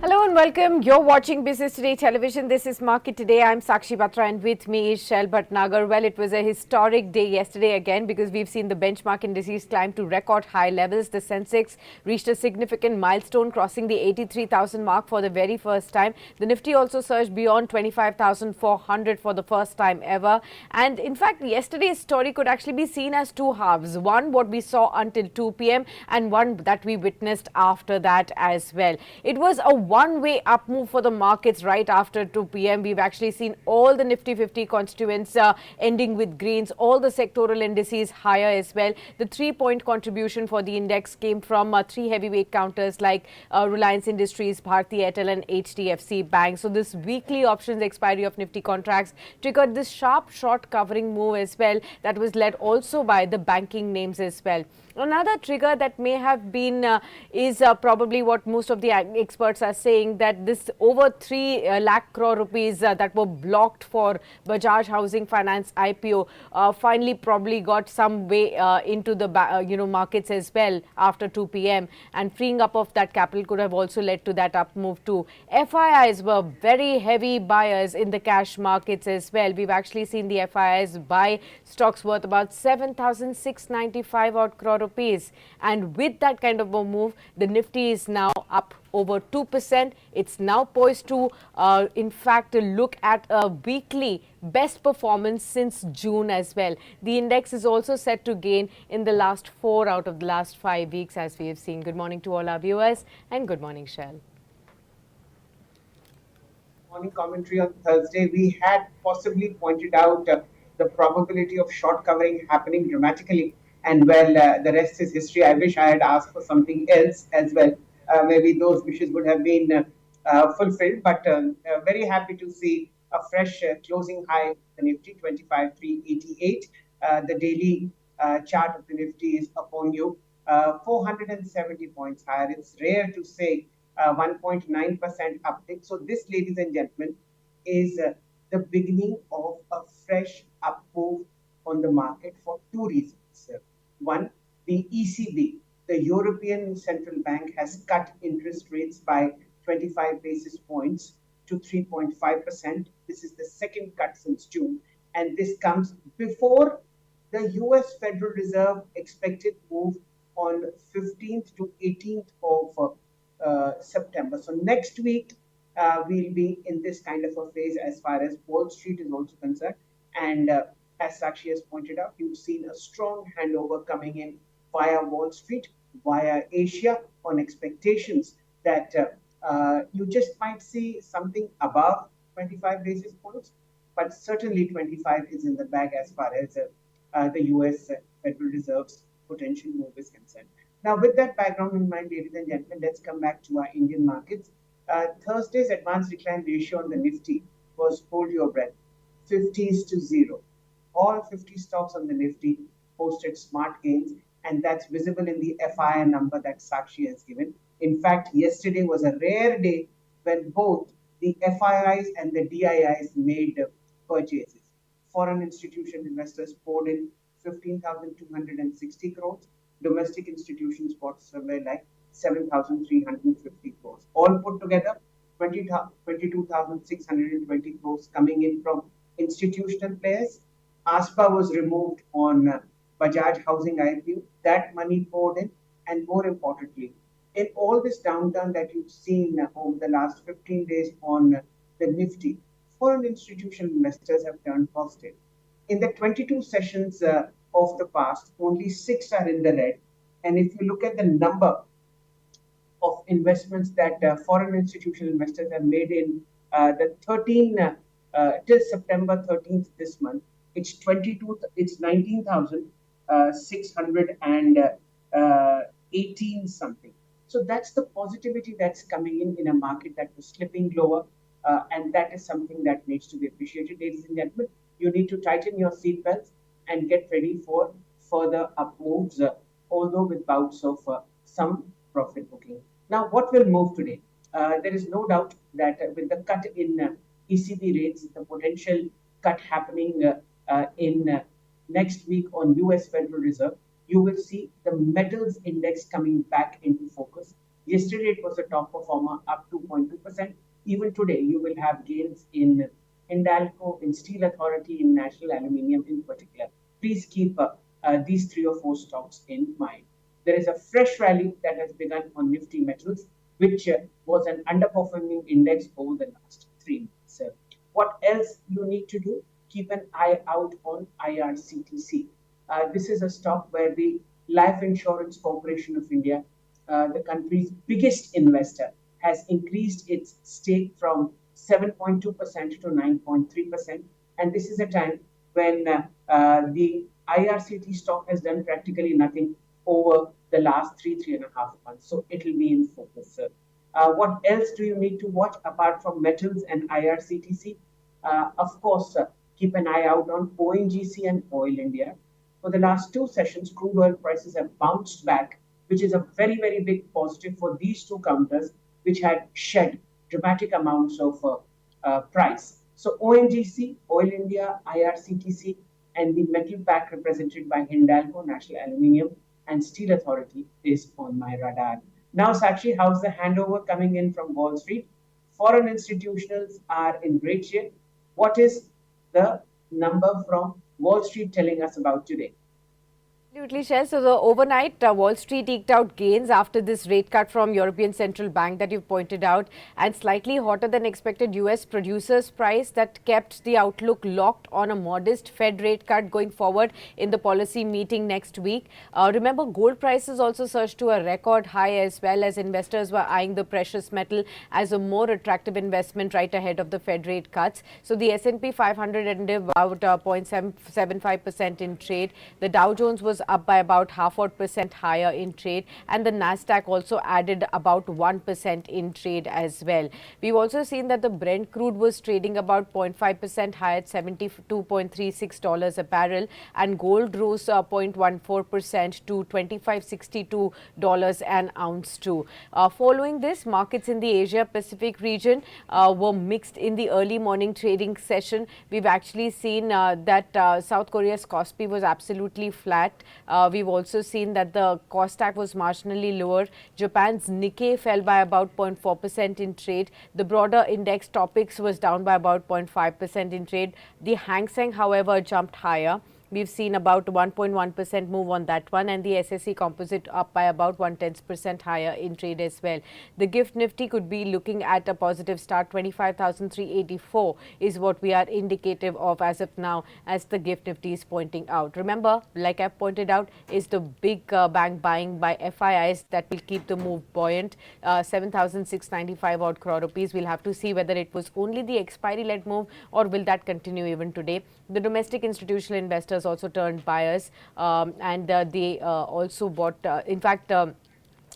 Hello and welcome. You're watching Business Today Television. This is Market Today. I'm Sakshi Batra and with me is Shail Bhatnagar. Well, it was a historic day yesterday again because we've seen the benchmark indices climb to record high levels. The Sensex reached a significant milestone, crossing the 83,000 mark for the very first time. The Nifty also surged beyond 25,400 for the first time ever. And in fact, yesterday's story could actually be seen as two halves. One, what we saw until 2 p.m. and one that we witnessed after that as well. It was a one-way up move for the markets right after 2 p.m. We've actually seen all the Nifty 50 constituents ending with greens, all the sectoral indices higher as well. The 3-point contribution for the index came from three heavyweight counters like Reliance Industries, Bharti Airtel and HDFC Bank. So this weekly options expiry of Nifty contracts triggered this sharp short covering move as well that was led also by the banking names as well. Another trigger that may have been is probably what most of the experts are saying, that this over 3 lakh crore rupees that were blocked for Bajaj Housing Finance IPO finally probably got some way into the markets as well after 2 p.m. and freeing up of that capital could have also led to that up move too. FIIs were very heavy buyers in the cash markets as well. We've actually seen the FIIs buy stocks worth about 7,695 odd crore rupees, and with that kind of a move, the Nifty is now up over 2%. It's now poised to, in fact, look at a weekly best performance since June as well. The index is also set to gain in the last 4 out of the last 5 weeks, as we have seen. Good morning to all our viewers, and good morning, Shail. Morning commentary on Thursday, we had possibly pointed out the probability of short covering happening dramatically. And well, the rest is history. I wish I had asked for something else as well. Maybe those wishes would have been fulfilled. But very happy to see a fresh closing high, the Nifty 25,388. The daily chart of the Nifty is upon you, 470 points higher. It's rare to say 1.9% uptick. So this, ladies and gentlemen, is the beginning of a fresh up move on the market for two reasons. One, the ECB, the European Central Bank, has cut interest rates by 25 basis points to 3.5%. This is the second cut since June, and this comes before the US Federal Reserve expected move on 15th to 18th of September. So next week, we'll be in this kind of a phase as far as Wall Street is also concerned. And as Sakshi has pointed out, you've seen a strong handover coming in via Wall Street, via Asia, on expectations that you just might see something above 25 basis points, but certainly 25 is in the bag as far as the US Federal Reserve's potential move is concerned. Now, with that background in mind, ladies and gentlemen, let's come back to our Indian markets. Thursday's advanced decline ratio on the Nifty was, hold your breath, 50s to 0. All 50 stocks on the Nifty posted smart gains, and that's visible in the FII number that Sakshi has given. In fact, yesterday was a rare day when both the FIIs and the DIIs made purchases. Foreign institutional investors poured in 15,260 crores. Domestic institutions bought somewhere like 7,350 crores. All put together, 22,620 crores coming in from institutional players. ASPA was removed on Bajaj Housing IPO. That money poured in, and more importantly, in all this downturn that you've seen over the last 15 days on the Nifty, foreign institutional investors have turned positive. In the 22 sessions of the past, only 6 are in the red. And if you look at the number of investments that foreign institutional investors have made in the 13 till September 13th this month, it's 19,618 something. So that's the positivity that's coming in a market that was slipping lower, and that is something that needs to be appreciated, ladies and gentlemen. You need to tighten your seatbelts and get ready for further up moves, although with bouts of some profit booking. Now, what will move today? There is no doubt that with the cut in ECB rates, the potential cut happening in next week on US Federal Reserve, you will see the metals index coming back into focus. Yesterday, it was a top performer, up 2.2%. Even today, you will have gains in Hindalco, in Steel Authority, in National Aluminium in particular. Please keep these three or four stocks in mind. There is a fresh rally that has begun on Nifty Metals, which was an underperforming index over the last 3 months. What else you need to do? Keep an eye out on IRCTC. This is a stock where the Life Insurance Corporation of India, the country's biggest investor, has increased its stake from 7.2% to 9.3%. And this is a time when the IRCT stock has done practically nothing over the last 3.5 months. So it will be in focus. What else do you need to watch apart from metals and IRCTC? Of course, keep an eye out on ONGC and Oil India. For the last two sessions, crude oil prices have bounced back, which is a very, very big positive for these two counters, which had shed dramatic amounts of price. So ONGC, Oil India, IRCTC, and the metal pack represented by Hindalco, National Aluminium, and Steel Authority is on my radar. Now, Sakshi, how's the handover coming in from Wall Street? Foreign institutionals are in great shape. What is the number from Wall Street telling us about today? Absolutely, Shail. So the overnight Wall Street eked out gains after this rate cut from European Central Bank that you've pointed out, and slightly hotter than expected US producers price that kept the outlook locked on a modest Fed rate cut going forward in the policy meeting next week. Remember, gold prices also surged to a record high, as well as investors were eyeing the precious metal as a more attractive investment right ahead of the Fed rate cuts. So the S&P 500 ended about 0.75% in trade. The Dow Jones was up by about 0.5% higher in trade, and the Nasdaq also added about 1% in trade as well. We've also seen that the Brent crude was trading about 0.5% higher at $72.36 a barrel, and gold rose 0.14% to $25.62 an ounce too. Following this, markets in the Asia Pacific region were mixed in the early morning trading session. We've actually seen that South Korea's Kospi was absolutely flat. We've also seen that the Kostak was marginally lower. Japan's Nikkei fell by about 0.4% in trade. The broader index topics was down by about 0.5% in trade. The Hang Seng, however, jumped higher. We've seen about 1.1% move on that one, and the SSE composite up by about 1/10% higher in trade as well. The gift nifty could be looking at a positive start. 25,384 is what we are indicative of as of now, as the gift nifty is pointing out. Remember, like I pointed out, is the big bank buying by FIIs that will keep the move buoyant. 7,695 odd crore rupees. We'll have to see whether it was only the expiry led move or will that continue even today. The domestic institutional investors also turned buyers, and they also bought, in fact,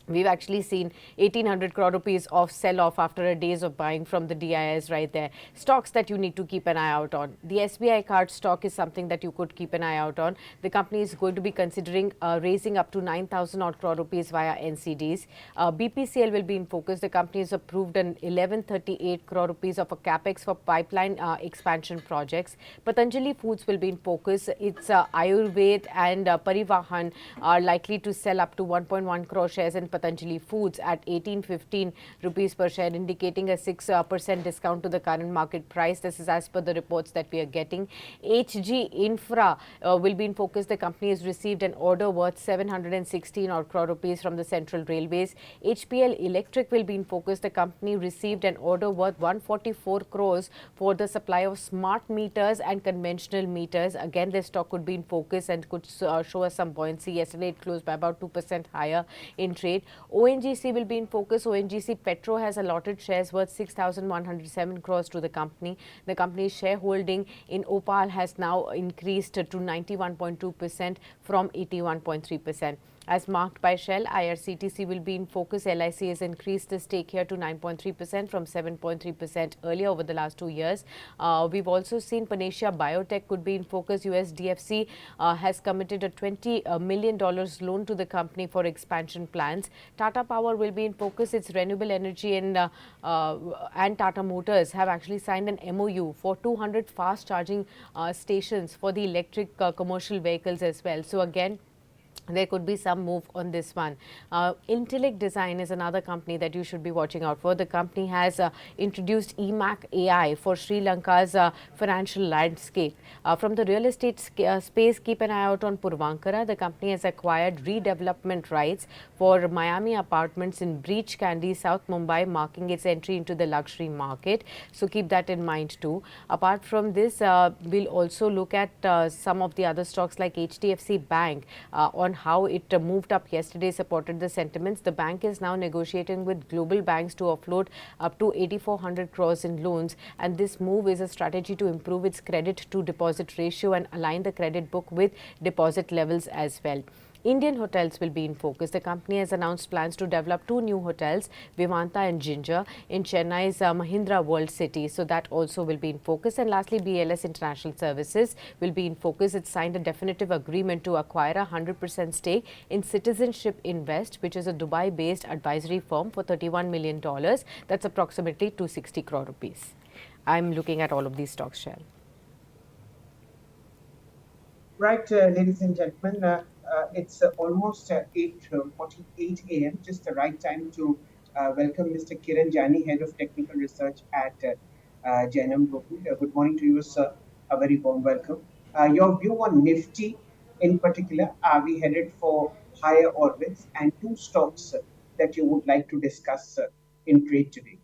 we've actually seen 1,800 crore rupees of sell-off after a days of buying from the DIS right there. Stocks that you need to keep an eye out on. The SBI card stock is something that you could keep an eye out on. The company is going to be considering raising up to 9,000 odd crore rupees via NCDs. BPCL will be in focus. The company has approved an 1138 crore rupees of a capex for pipeline expansion projects. Patanjali Foods will be in focus. Its Ayurved and Parivahan are likely to sell up to 1.1 crore shares in Patanjali Foods at 1815 rupees per share, indicating a 6% discount to the current market price. This is as per the reports that we are getting. HG Infra will be in focus. The company has received an order worth 716 odd crore rupees from the Central Railways. HPL Electric will be in focus. The company received an order worth 144 crores for the supply of smart meters and conventional meters. Again, this stock could be in focus and could show us some buoyancy. Yesterday, it closed by about 2% higher in trade. ONGC will be in focus. ONGC Petro has allotted shares worth 6,107 crores to the company. The company's shareholding in Opal has now increased to 91.2% from 81.3%. As marked by Shell, IRCTC will be in focus. LIC has increased the stake here to 9.3% from 7.3% earlier over the last 2 years. We've also seen Panacea Biotech could be in focus. USDFC has committed a $20 million loan to the company for expansion plans. Tata Power will be in focus. Its renewable energy and Tata Motors have actually signed an MOU for 200 fast charging stations for the electric commercial vehicles as well. So again, there could be some move on this one. Intellect Design is another company that you should be watching out for. The company has introduced EMAC AI for Sri Lanka's financial landscape. From the real estate space, keep an eye out on Purvankara. The company has acquired redevelopment rights for Miami apartments in Breach Candy, South Mumbai, marking its entry into the luxury market. So keep that in mind too. Apart from this, we'll also look at some of the other stocks like HDFC Bank on how it moved up yesterday, supported the sentiments. The bank is now negotiating with global banks to offload up to 8,400 crores in loans, and this move is a strategy to improve its credit to deposit ratio and align the credit book with deposit levels as well. Indian hotels will be in focus. The company has announced plans to develop two new hotels, Vivanta and Ginger, in Chennai's Mahindra World City. So that also will be in focus. And lastly, BLS International Services will be in focus. It signed a definitive agreement to acquire a 100% stake in Citizenship Invest, which is a Dubai-based advisory firm, for $31 million. That's approximately 260 crore rupees. I'm looking at all of these stocks, Shail. Right, ladies and gentlemen, it's almost 8:48 a.m., just the right time to welcome Mr. Kiran Jani, Head of Technical Research at Jainam Broking. Good morning to you, sir. A very warm welcome. Your view on Nifty in particular, are we headed for higher orbits, and two stocks that you would like to discuss in trade today?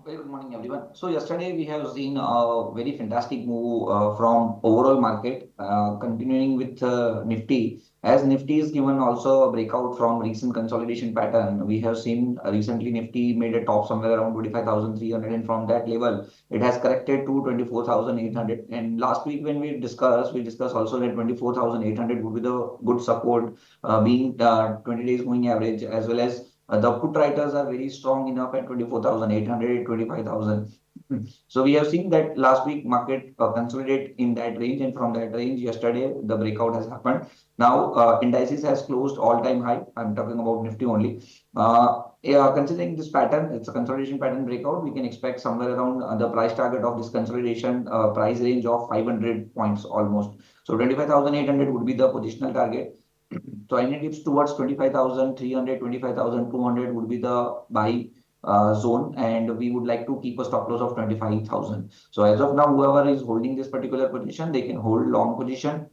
Very good morning, everyone. So yesterday we have seen a very fantastic move from overall market, continuing with Nifty. As Nifty is given also a breakout from recent consolidation pattern, we have seen recently Nifty made a top somewhere around 25,300, and from that level it has corrected to 24,800. And last week when we discussed also that 24,800 would be the good support, being 20 days moving average, as well as the put writers are very strong enough at 24,800, 25,000. So we have seen that last week market consolidate in that range, and from that range yesterday the breakout has happened. Now indices has closed all-time high. I'm talking about Nifty only. Yeah, considering this pattern, it's a consolidation pattern breakout. We can expect somewhere around the price target of this consolidation price range of 500 points almost. So 25,800 would be the positional target. So any dips towards 25,300, 25,200 would be the buy zone, and we would like to keep a stop loss of 25,000. So as of now, whoever is holding this particular position, they can hold long position.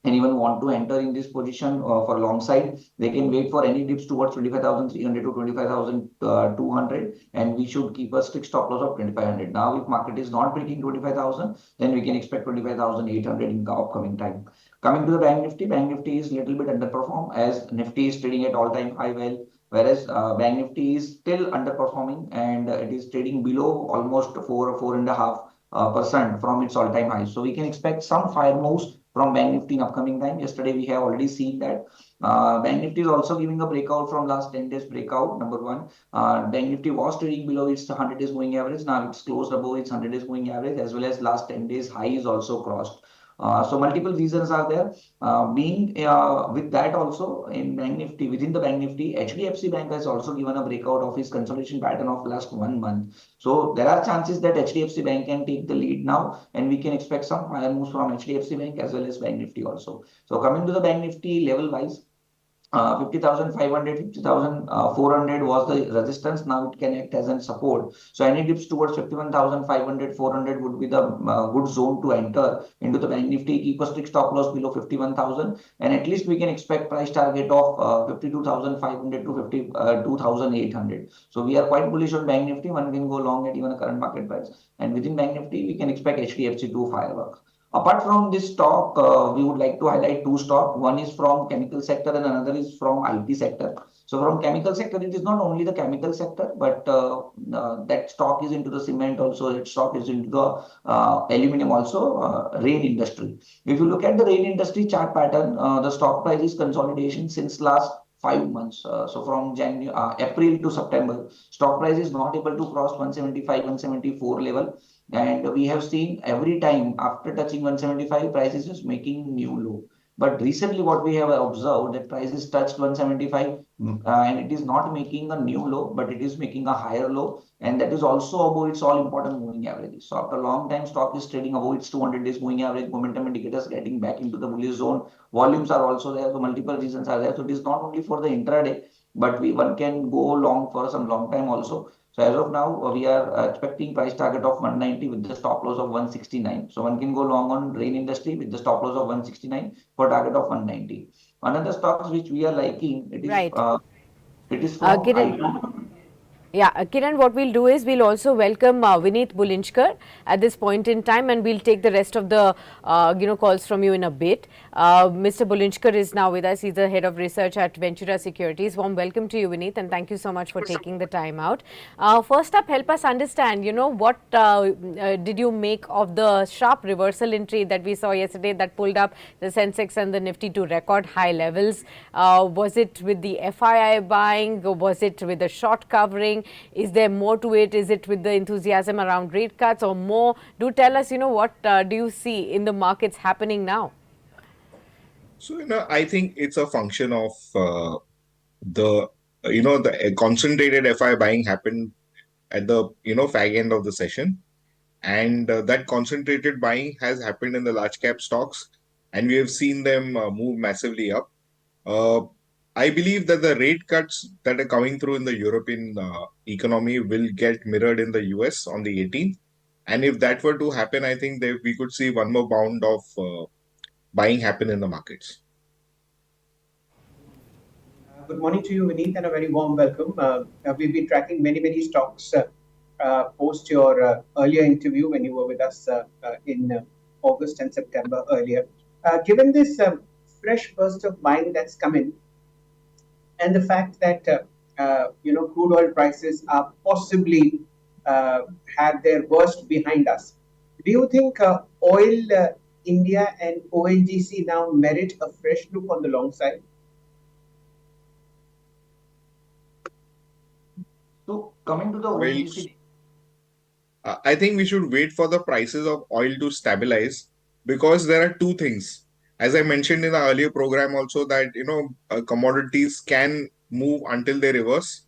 Anyone want to enter in this position for long side, they can wait for any dips towards 25,300 to 25,200, and we should keep a strict stop loss of 2,500. Now, if market is not breaking 25,000, then we can expect 25,800 in the upcoming time. Coming to the Bank Nifty is little bit underperformed as Nifty is trading at all-time high, whereas Bank Nifty is still underperforming, and it is trading below almost 4.5% from its all-time high. So we can expect some fire moves from Bank Nifty in upcoming time. Yesterday we have already seen that Bank Nifty is also giving a breakout from last 10 days breakout. Number one, Bank Nifty was trading below its 100 days moving average. Now it's closed above its 100 days moving average, as well as last 10 days high is also crossed. So multiple reasons are there. Being with that also in Bank Nifty, within the Bank Nifty, HDFC Bank has also given a breakout of its consolidation pattern of last 1 month. So there are chances that HDFC Bank can take the lead now, and we can expect some higher moves from HDFC Bank as well as Bank Nifty also. So coming to the Bank Nifty level wise, 50,500, 50,400 was the resistance. Now it can act as a support. So any dips towards 51,500, 400 would be the good zone to enter into the Bank Nifty. Keep a strict stop loss below 51,000, and at least we can expect price target of 52,500 to 52,800. So we are quite bullish on Bank Nifty. One can go long at even a current market price, and within Bank Nifty we can expect HDFC to firework. Apart from this stock, we would like to highlight two stock. One is from chemical sector and another is from IT sector. So from chemical sector, it is not only the chemical sector, but that stock is into the cement also. That stock is into the aluminum also, rail industry. If you look at the rail industry chart pattern, the stock price is consolidation since last 5 months. So from January, April to September, stock price is not able to cross 175, 174 level. And we have seen every time after touching 175, prices is making new low. But recently, what we have observed that prices touched 175, and it is not making a new low, but it is making a higher low, and that is also above its all important moving averages. So after a long time, stock is trading above its 200 days moving average. Momentum indicators getting back into the bullish zone. Volumes are also there. So multiple reasons are there. So it is not only for the intraday, but one can go long for some long time also. So as of now, we are expecting price target of 190 with the stop loss of 169. So one can go long on rain industry with the stop loss of 169 for target of 190. Another stocks which we are liking, Right. it is from Kiran, yeah, Kiran, what we'll do is we'll also welcome Vineet Bulinchkar at this point in time, and we'll take the rest of the calls from you in a bit. Mr. Bulinchkar is now with us. He's the head of research at Ventura Securities. Warm welcome to you, Vineet, and thank you so much for taking the time out. First up, help us understand, what did you make of the sharp reversal in trade that we saw yesterday that pulled up the Sensex and the Nifty to record high levels? Was it with the FII buying? Was it with the short covering? Is there more to it? Is it with the enthusiasm around rate cuts or more? Do tell us, what do you see in the markets happening now? So, I think it's a function of the, the concentrated FI buying happened at the, fag end of the session. And that concentrated buying has happened in the large cap stocks, and we have seen them move massively up. I believe that the rate cuts that are coming through in the European economy will get mirrored in the US on the 18th. And if that were to happen, I think we could see one more bound of buying happen in the markets. Good morning to you, Vineet, and a very warm welcome. We've been tracking many stocks post your earlier interview when you were with us in August and September earlier. Given this fresh burst of buying that's come in, and the fact that crude oil prices are possibly have their worst behind us, do you think oil India and ONGC now merit a fresh look on the long side? So coming to the ONGC, I think we should wait for the prices of oil to stabilize, because there are two things. As I mentioned in the earlier program also, that commodities can move until they reverse,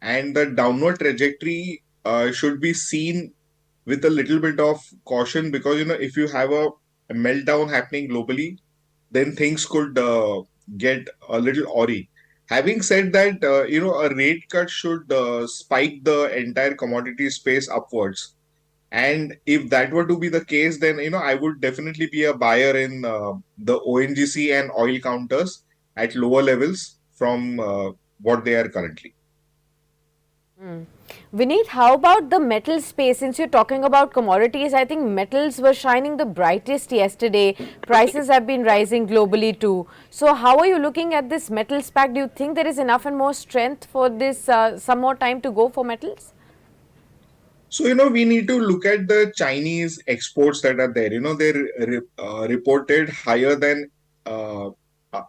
and the downward trajectory should be seen with a little bit of caution, because if you have a meltdown happening globally, then things could get a little awry. Having said that, a rate cut should spike the entire commodity space upwards. And if that were to be the case, then I would definitely be a buyer in the ONGC and oil counters at lower levels from what they are currently. Vineet, how about the metal space? Since you're talking about commodities, I think metals were shining the brightest yesterday. Prices have been rising globally too. So how are you looking at this metals pack? Do you think there is enough and more strength for this some more time to go for metals? So, we need to look at the Chinese exports that are there. They're reported higher than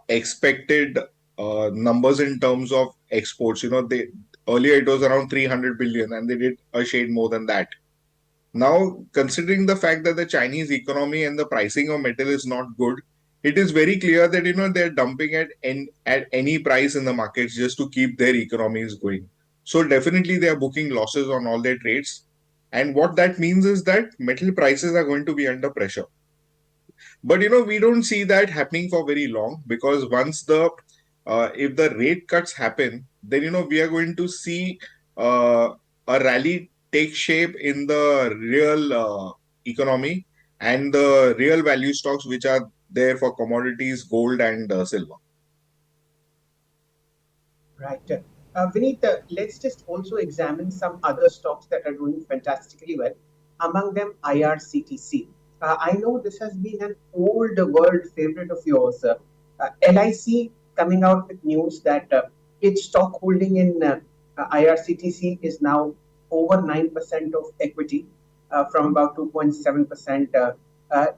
expected numbers in terms of exports. Earlier it was around 300 billion, and they did a shade more than that. Now, considering the fact that the Chinese economy and the pricing of metal is not good, it is very clear that they're dumping at any price in the markets just to keep their economies going. So definitely they are booking losses on all their trades. And what that means is that metal prices are going to be under pressure. But we don't see that happening for very long, because once if the rate cuts happen, then we are going to see a rally take shape in the real economy and the real value stocks which are there for commodities, gold and silver. Right. Vineet, let's just also examine some other stocks that are doing fantastically well. Among them, IRCTC. I know this has been an old world favorite of yours. LIC coming out with news that its stock holding in IRCTC is now over 9% of equity from about 2.7%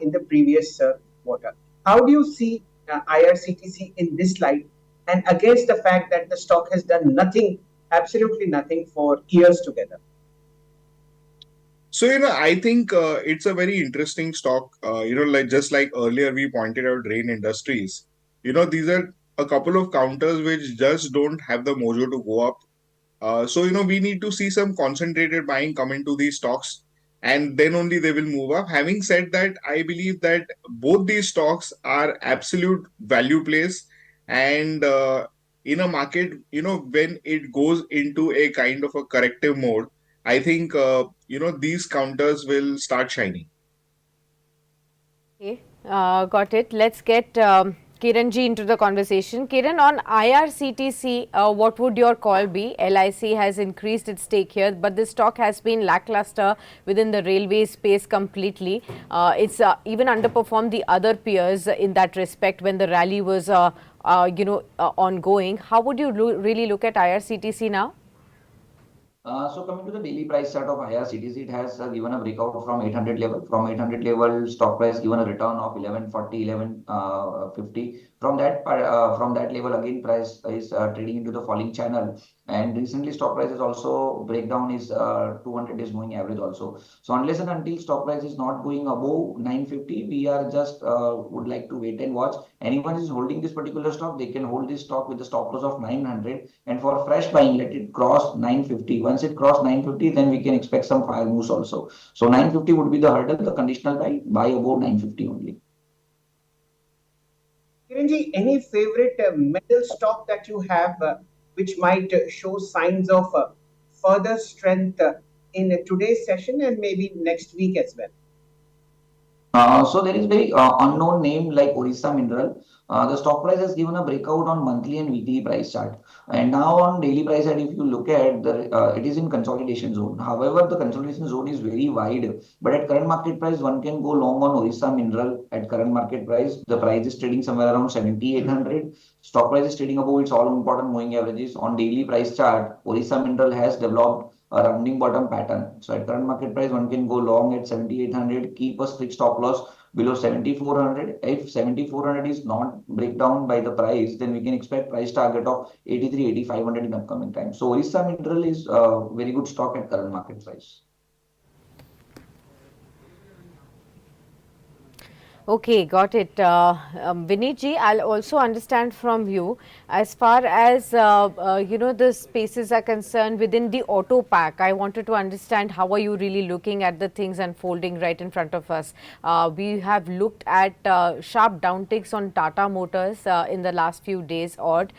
in the previous quarter. How do you see IRCTC in this light, and against the fact that the stock has done nothing, absolutely nothing for years together? So, I think it's a very interesting stock. Like just like earlier we pointed out Rain Industries. These are a couple of counters which just don't have the mojo to go up. So, we need to see some concentrated buying come into these stocks and then only they will move up. Having said that, I believe that both these stocks are absolute value plays. And in a market, when it goes into a kind of a corrective mode, I think, these counters will start shining. Okay, got it. Let's get Kiran ji into the conversation. Kiran, on IRCTC, what would your call be? LIC has increased its stake here, but the stock has been lackluster within the railway space completely. It's even underperformed the other peers in that respect when the rally was, ongoing. How would you really look at IRCTC now? So coming to the daily price chart of IRCTC, it has given a breakout from 800 level. From 800 level, stock price given a return of 1140, 1150. From that level, again, price is trading into the falling channel. And recently, stock price is also breakdown is 200 days moving average also. So unless and until stock price is not going above 950, we are just would like to wait and watch. Anyone is holding this particular stock, they can hold this stock with the stop loss of 900. And for fresh buying, let it cross 950. Once it cross 950, then we can expect some fire moves also. So 950 would be the hurdle, the conditional buy above 950 only. Kiranji, any favorite metal stock that you have which might show signs of further strength in today's session and maybe next week as well? So there is very unknown name like Orissa Mineral. The stock price has given a breakout on monthly and weekly price chart. And now on daily price chart, if you look at it is in consolidation zone. However, the consolidation zone is very wide. But at current market price, one can go long on Orissa Mineral at current market price. The price is trading somewhere around 7,800. Stock price is trading above its all important moving averages. On daily price chart, Orissa Mineral has developed a rounding bottom pattern. So at current market price, one can go long at 7,800, keep a strict stop loss below 7,400. If 7,400 is not breakdown by the price, then we can expect price target of 83, 8,500 in upcoming time. So Orissa Mineral is a very good stock at current market price. Okay, got it. Vineet ji, I'll also understand from you as far as the spaces are concerned within the auto pack. I wanted to understand how are you really looking at the things unfolding right in front of us. We have looked at sharp downticks on Tata Motors in the last few days, odd,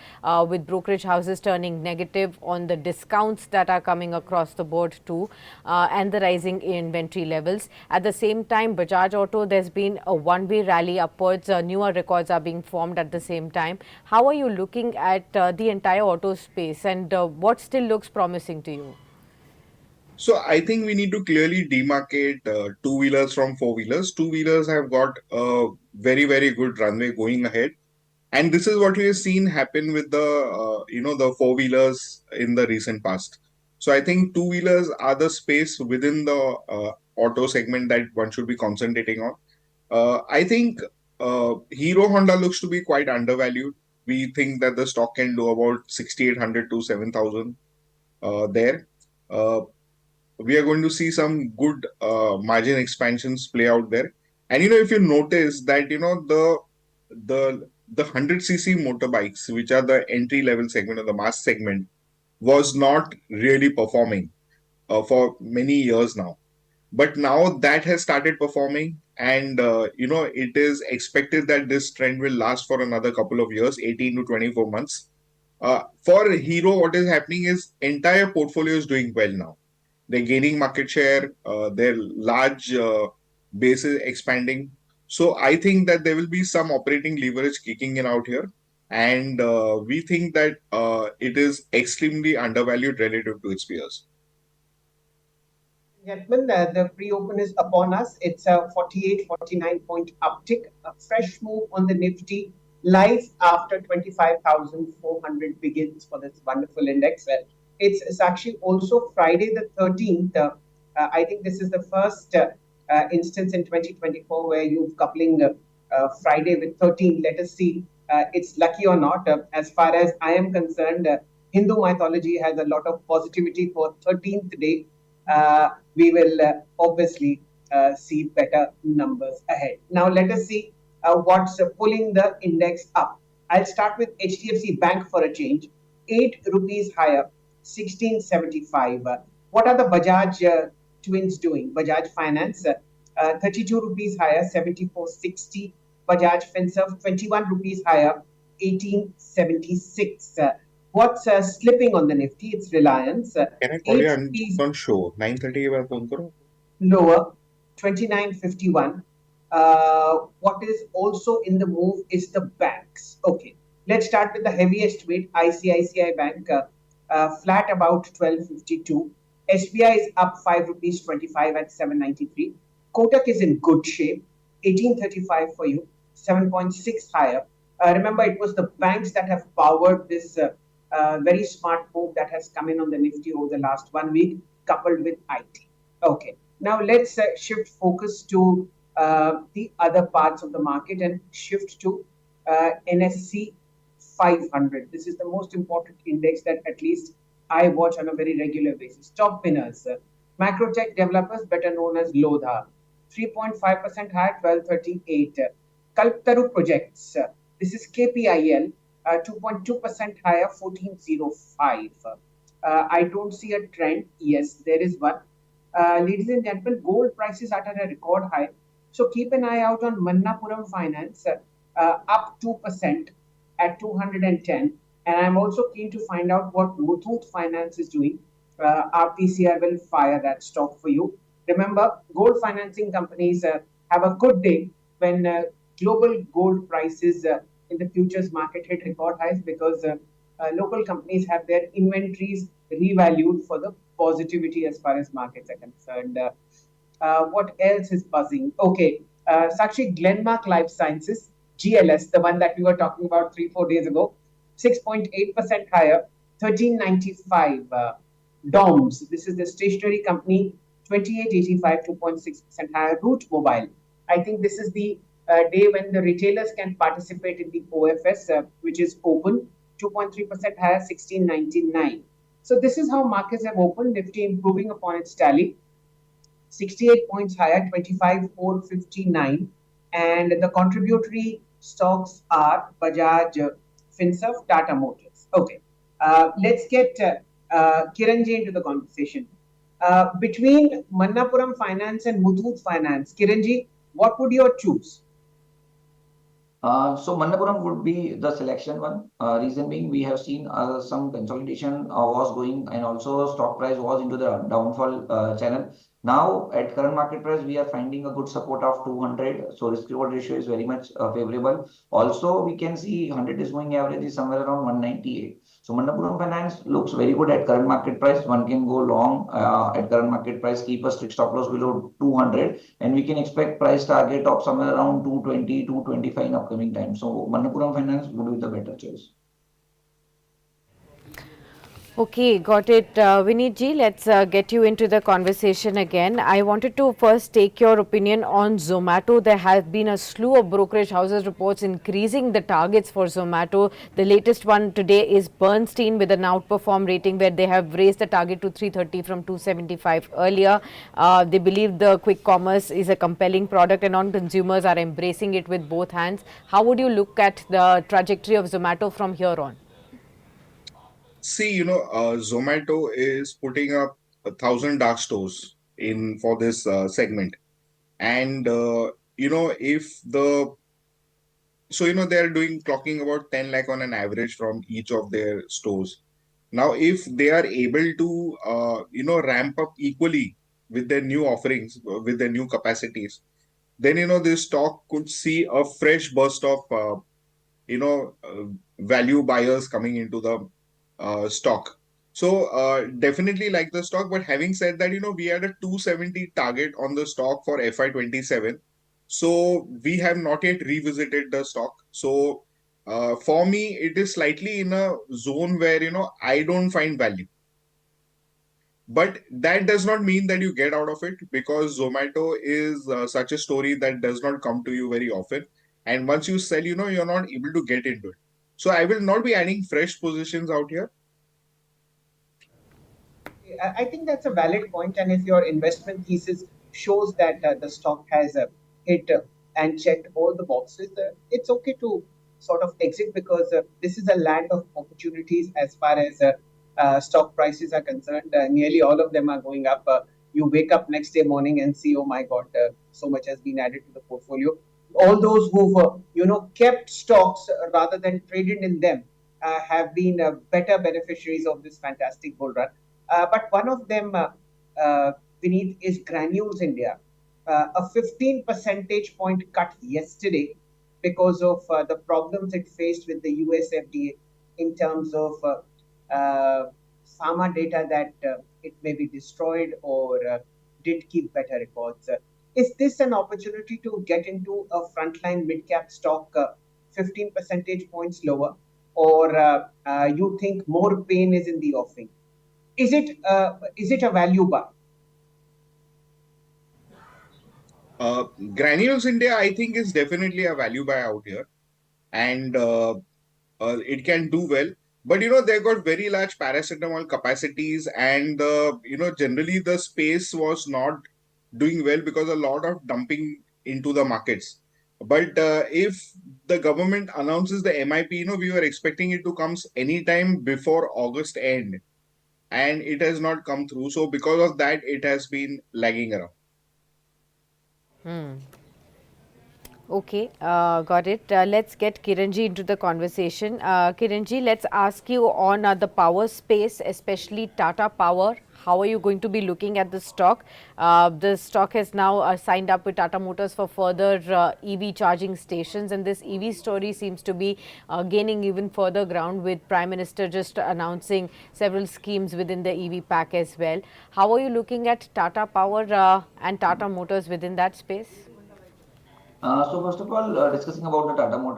with brokerage houses turning negative on the discounts that are coming across the board too, and the rising inventory levels. At the same time, Bajaj Auto, there's been a one-way rally upwards. Newer records are being formed at the same time. How are you looking at the entire auto space, and what still looks promising to you? So I think we need to clearly demarcate two-wheelers from four-wheelers. Two-wheelers have got a very, very good runway going ahead. And this is what we have seen happen with the four-wheelers in the recent past. So I think two-wheelers are the space within the auto segment that one should be concentrating on. I think Hero Honda looks to be quite undervalued. We think that the stock can do about 6,800 to 7,000 there. Uh, we are going to see some good margin expansions play out there. And if you notice that the 100cc motorbikes, which are the entry level segment or the mass segment, was not really performing for many years now. But now that has started performing, and it is expected that this trend will last for another couple of years, 18 to 24 months. For Hero, what is happening is entire portfolio is doing well now. They're gaining market share. Their large base is expanding. So I think that there will be some operating leverage kicking in out here. And we think that it is extremely undervalued relative to its peers. Gentlemen, the pre-open is upon us. It's a 48, 49 point uptick, a fresh move on the Nifty, live after 25,400 begins for this wonderful index. It's actually also Friday the 13th. I think this is the first instance in 2024 where you're coupling Friday with 13. Let us see it's lucky or not. As far as I am concerned, Hindu mythology has a lot of positivity for 13th day. we will obviously see better numbers ahead. Now, let us see what's pulling the index up. I'll start with HDFC Bank for a change. 8 rupees higher, 1675. What are the Bajaj twins doing? Bajaj Finance, 32 rupees higher, 7460. Bajaj Finserv, 21 rupees higher, 1876. What's slipping on the Nifty? It's Reliance. Can I call 8 you rupees on show? 9:30 के बाद phone करो. lower, 2951. What is also in the move is the banks. Okay, let's start with the heaviest weight, ICICI Bank, flat about 1252. SBI is up 5 rupees 25 at 793. Kotak is in good shape, 1835 for you, 7.6 higher. Remember, it was the banks that have powered this very smart move that has come in on the Nifty over the last 1 week, coupled with IT. Okay, now let's shift focus to the other parts of the market and shift to NSE 500. This is the most important index that at least I watch on a very regular basis. Top winners, Macrotech Developers, better known as Lodha, 3.5% higher, 1238. Kalptaru Projects, this is KPIL, 2.2% higher, 1405. I don't see a trend. Yes, there is one. Ladies and gentlemen, gold prices are at a record high. So keep an eye out on Mannapuram Finance, up 2% at 210. And I'm also keen to find out what Muthoot Finance is doing. RPCR will fire that stock for you. Remember, gold financing companies have a good day when global gold prices in the futures market hit record highs, because local companies have their inventories revalued for the positivity as far as markets are concerned. What else is buzzing? Okay, Sakshi, Glenmark Life Sciences, GLS, the one that we were talking about 3-4 days ago, 6.8% higher, 1395. DOMS, this is the stationery company, 2885, 2.6% higher. Root Mobile, I think this is the day when the retailers can participate in the OFS, which is open, 2.3% higher, 1699. So this is how markets have opened. Nifty improving upon its tally, 68 points higher, 25,459. And the contributory stocks are Bajaj Finserv, Tata Motors. Okay, let's get Kiranji into the conversation. Between Mannapuram Finance and Muthoot Finance, Kiranji, what would you choose? So Mannapuram would be the selection one. Reason being, we have seen some consolidation was going, and also stock price was into the downfall channel. Now at current market price, we are finding a good support of 200. So risk reward ratio is very much favorable. Also, we can see 100 is going average is somewhere around 198. So Mannapuram Finance looks very good at current market price. One can go long at current market price, keep a strict stop loss below 200, and we can expect price target of somewhere around 220, 225 in upcoming time. So Mannapuram Finance would be the better choice. Okay, got it. Vineet ji, let's get you into the conversation again. I wanted to first take your opinion on Zomato. There has been a slew of brokerage houses reports increasing the targets for Zomato. The latest one today is Bernstein with an outperform rating where they have raised the target to 330 from 275 earlier. They believe the quick commerce is a compelling product and non-consumers are embracing it with both hands. How would you look at the trajectory of Zomato from here on? See, Zomato is putting up 1,000 dark stores in for this segment, and if they're clocking about 10 lakh on an average from each of their stores. Now, if they are able to ramp up equally with their new offerings, with their new capacities, then this stock could see a fresh burst of value buyers coming into the stock. So definitely like the stock, but having said that, we had a 270 target on the stock for FY27. So we have not yet revisited the stock. So for me, it is slightly in a zone where, I don't find value. But that does not mean that you get out of it, because Zomato is such a story that does not come to you very often. And once you sell, you're not able to get into it. So I will not be adding fresh positions out here. I think that's a valid point, and if your investment thesis shows that the stock has hit and checked all the boxes, it's okay to sort of exit because this is a land of opportunities as far as stock prices are concerned. Nearly all of them are going up. You wake up next day morning and see, oh my God, so much has been added to the portfolio. All those who've kept stocks rather than traded in them have been better beneficiaries of this fantastic bull run. But one of them, Vineet, is Granules India. A 15 percentage point cut yesterday because of the problems it faced with the US FDA in terms of pharma data that it may be destroyed or did keep better records. Is this an opportunity to get into a frontline mid cap stock 15 percentage points lower, or you think more pain is in the offing? Is it a value buy? Granules India, I think, is definitely a value buy out here, and it can do well. But they got very large paracetamol capacities, and generally the space was not doing well because a lot of dumping into the markets. But if the government announces the MIP, we were expecting it to come anytime before August end, and it has not come through. So because of that, it has been lagging around. Okay, got it. Let's get Kiranji into the conversation. Kiranji, let's ask you on the power space, especially Tata Power. How are you going to be looking at the stock? The stock has now signed up with Tata Motors for further EV charging stations, and this EV story seems to be gaining even further ground with Prime Minister just announcing several schemes within the EV pack as well. How are you looking at Tata Power and Tata Motors within that space? So first of all, discussing about the Tata Power.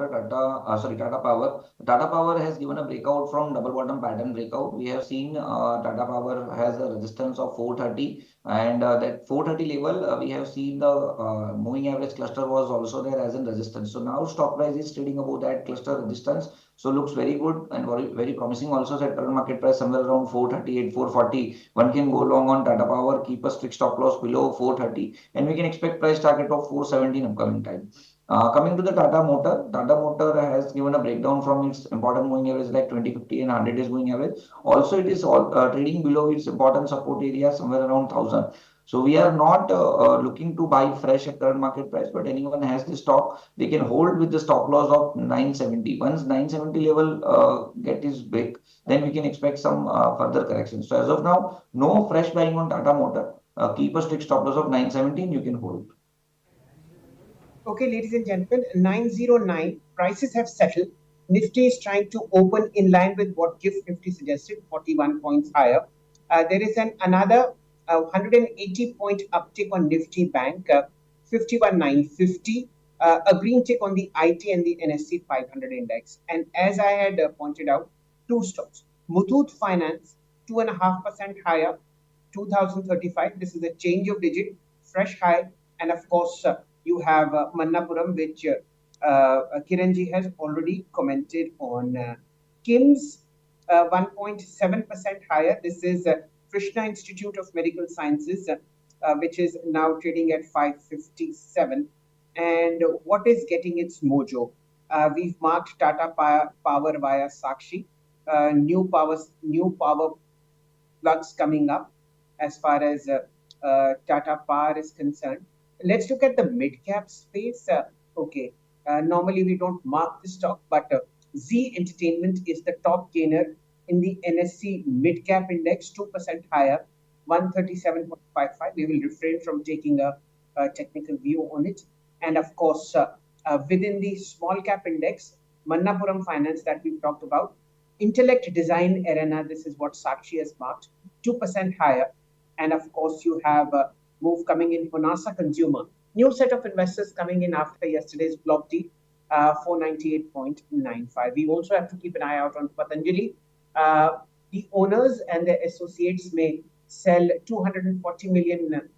Tata Power has given a breakout from double bottom pattern breakout. We have seen Tata Power has a resistance of 430, and that 430 level we have seen the moving average cluster was also there as a resistance. So now stock price is trading above that cluster resistance. So looks very good and very promising. Also at current market price somewhere around 438, 440. One can go long on Tata Power, keep a strict stop loss below 430, and we can expect price target of 470 in upcoming time. Coming to the Tata Motor has given a breakdown from its important moving average like 20, 50 and 100 days moving average. Also, it is all trading below its important support area somewhere around 1000. So we are not looking to buy fresh at current market price, but anyone has the stock, they can hold with the stop loss of 970. Once 970 level get is break, then we can expect some further correction. So as of now, no fresh buying on Tata Motor. Keep a strict stop loss of 917, you can hold. Okay, ladies and gentlemen, 909 prices have settled. Nifty is trying to open in line with what GIFT Nifty suggested, 41 points higher. There is another 180 point uptick on Nifty Bank, 51,950. A green tick on the IT and the NSE 500 index. And as I had pointed out, two stocks. Muthoot Finance, 2.5% higher, 2035. This is a change of digit, fresh high. And of course, you have Mannapuram, which Kiranji has already commented on. KIMS, 1.7% higher. This is Krishna Institute of Medical Sciences, which is now trading at 557. And what is getting its mojo? We've marked Tata Power via Sakshi. New power plugs coming up as far as Tata Power is concerned. Let's look at the mid cap space. Okay, normally we don't mark the stock, but Z Entertainment is the top gainer in the NSE mid cap index, 2% higher, 137.55. We will refrain from taking a technical view on it. And of course, within the small cap index, Mannapuram Finance that we've talked about, Intellect Design Arena, this is what Sakshi has marked, 2% higher. And of course, you have a move coming in for NASA Consumer. New set of investors coming in after yesterday's block D, 498.95. We also have to keep an eye out on Patanjali. The owners and their associates may sell $240 million,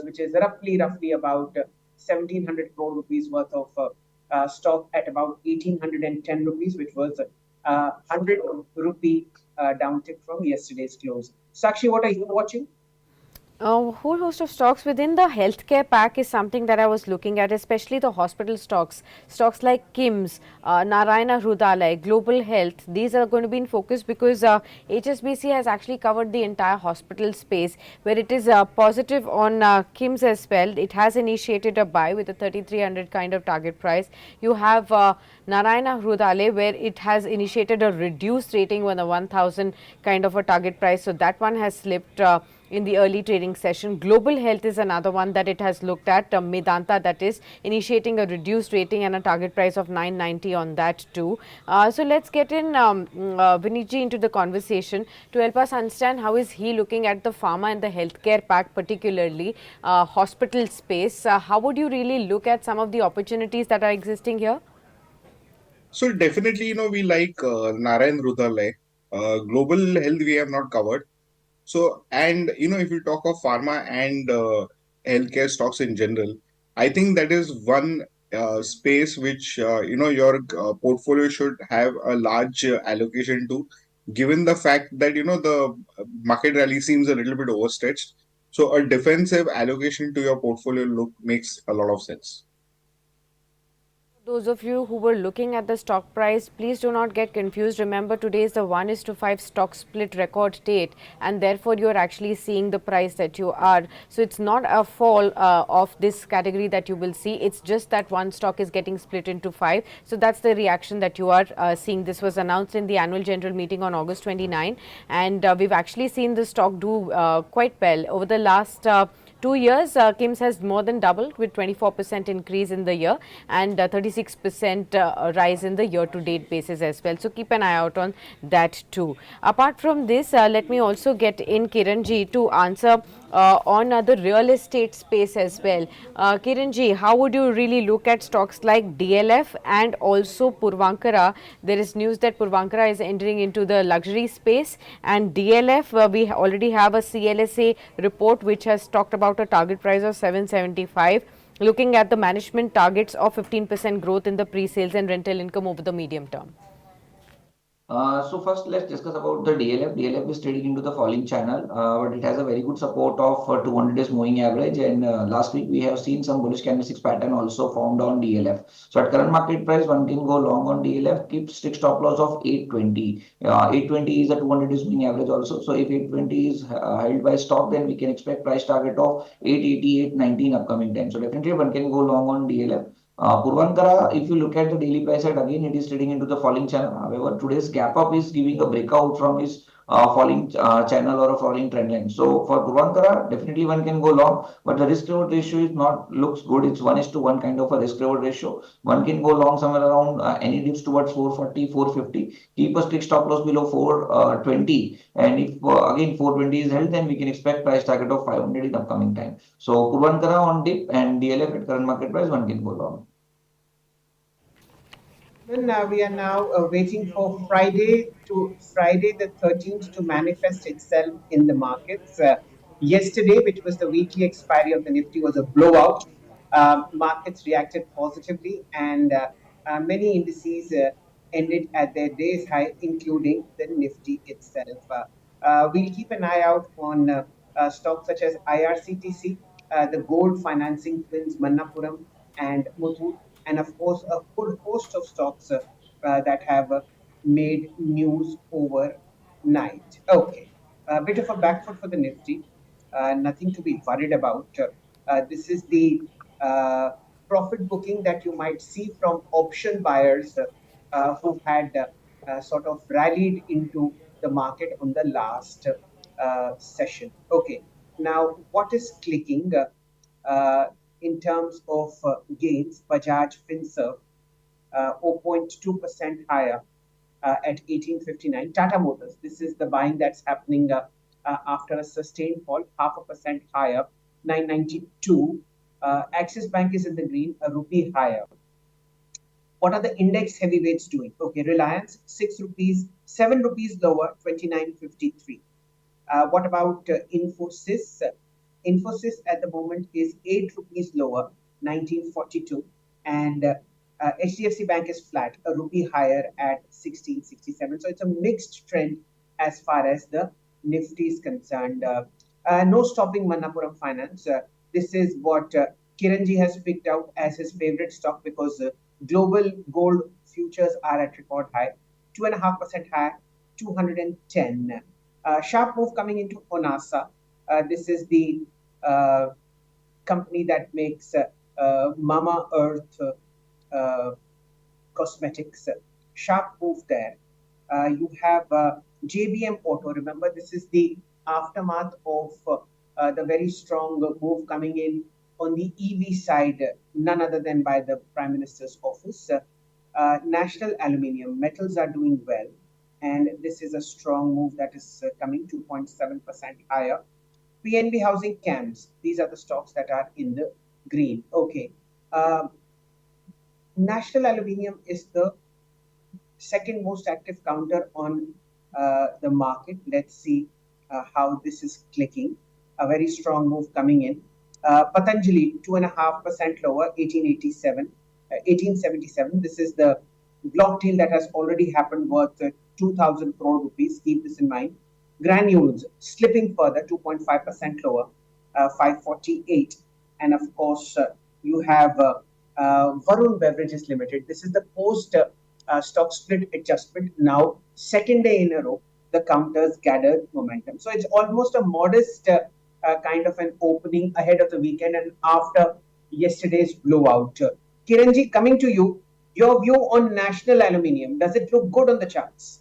which is roughly about 1,700 crore rupees worth of stock at about 1,810 rupees, which was 100 rupee downtick from yesterday's close. Sakshi, what are you watching? A whole host of stocks within the healthcare pack is something that I was looking at, especially the hospital stocks. Stocks like Kim's, Narayana Hrudalaya, Global Health. These are going to be in focus because HSBC has actually covered the entire hospital space, where it is positive on Kim's as well. It has initiated a buy with a 3300 kind of target price. You have Narayana Hrudalaya, where it has initiated a reduced rating on the 1000 kind of a target price. So that one has slipped in the early trading session. Global Health is another one that it has looked at. Medanta, that is initiating a reduced rating and a target price of 990 on that too. So let's get in Viniji into the conversation to help us understand how is he looking at the pharma and the healthcare pack, particularly hospital space. How would you really look at some of the opportunities that are existing here? So definitely, we like Narayan Rudalay. Global health we have not covered. So, and if you talk of pharma and healthcare stocks in general, I think that is one space which your portfolio should have a large allocation to, given the fact that the market rally seems a little bit overstretched. So, a defensive allocation to your portfolio look makes a lot of sense. Those of you who were looking at the stock price, please do not get confused. Remember, today is the 1:5 stock split record date, and therefore you are actually seeing the price that you are. So it's not a fall of this category that you will see. It's just that one stock is getting split into five. So that's the reaction that you are seeing. This was announced in the annual general meeting on August 29, and we've actually seen the stock do quite well over the last 2 years. Kim's has more than doubled with 24% increase in the year and 36% rise in the year to date basis as well. So keep an eye out on that too. Apart from this, let me also get in Kiranji to answer on the real estate space as well. Kiranji, how would you really look at stocks like DLF and also Purvankara? There is news that Purvankara is entering into the luxury space, and DLF, we already have a CLSA report which has talked about a target price of 775, looking at the management targets of 15% growth in the pre-sales and rental income over the medium term. So first, let's discuss about the DLF. DLF is trading into the falling channel, but it has a very good support of 200 days moving average. And last week we have seen some bullish candlesticks pattern also formed on DLF. So at current market price, one can go long on DLF. Keep strict stop loss of 820. 820 is a 200 days moving average also. So if 820 is held by stop, then we can expect price target of 880, 890 in upcoming time. So definitely one can go long on DLF. Purvankara, if you look at the daily price chart again, it is trading into the falling channel. However, today's gap up is giving a breakout from his falling channel or a falling trend line. So for Purvankara, definitely one can go long, but the risk reward ratio is not looks good. It's 1:1 kind of a risk reward ratio. One can go long somewhere around any dips towards 440, 450. Keep a strict stop loss below 420, and if again 420 is held, then we can expect price target of 500 in upcoming time. So Purvankara on dip and DLF at current market price, one can go long. Then we are now waiting for Friday the 13th to manifest itself in the markets. Yesterday, which was the weekly expiry of the Nifty, was a blowout. Markets reacted positively, and many indices ended at their day's high, including the Nifty itself. We'll keep an eye out on stocks such as IRCTC, the gold financing twins Manappuram and Muthoot, and of course a full host of stocks that have made news overnight. Okay, a bit of a back foot for the Nifty, nothing to be worried about. This is the profit booking that you might see from option buyers who had sort of rallied into the market on the last session. Okay, now what is clicking? In terms of gains, Bajaj Finserv 0.2% higher at 1859. Tata Motors, this is the buying that's happening after a sustained fall, 0.5% higher, 992. Axis Bank is in the green, a rupee higher. What are the index heavyweights doing? Okay, Reliance, 6 rupees, 7 rupees lower, 29.53. What about Infosys? Infosys at the moment is 8 rupees lower, 1942. And HDFC Bank is flat, a rupee higher at 1667. So it's a mixed trend as far as the Nifty is concerned. No stopping Manappuram Finance. This is what Kiranji has picked out as his favorite stock because global gold futures are at record high, 2.5% high, 210. Sharp move coming into Onasa. This is the company that makes Mama Earth uh, cosmetics. Sharp move there. You have JBM Auto. Remember, this is the aftermath of the very strong move coming in on the EV side, none other than by the Prime Minister's office. National Aluminium, metals are doing well. And this is a strong move that is coming 2.7% higher. PNB Housing CAMS, these are the stocks that are in the green. Okay. National Aluminium is the second most active counter on the market. Let's see how this is clicking. A very strong move coming in. Patanjali, 2.5% lower, 1877. This is the block deal that has already happened worth 2,000 crore rupees. Keep this in mind. Granules slipping further, 2.5% lower, 548. And of course, you have Varun Beverages Limited. This is the post stock split adjustment. Now, second day in a row, the counters gathered momentum. So it's almost a modest kind of an opening ahead of the weekend and after yesterday's blowout. Kiranji, coming to you, your view on National Aluminium. Does it look good on the charts?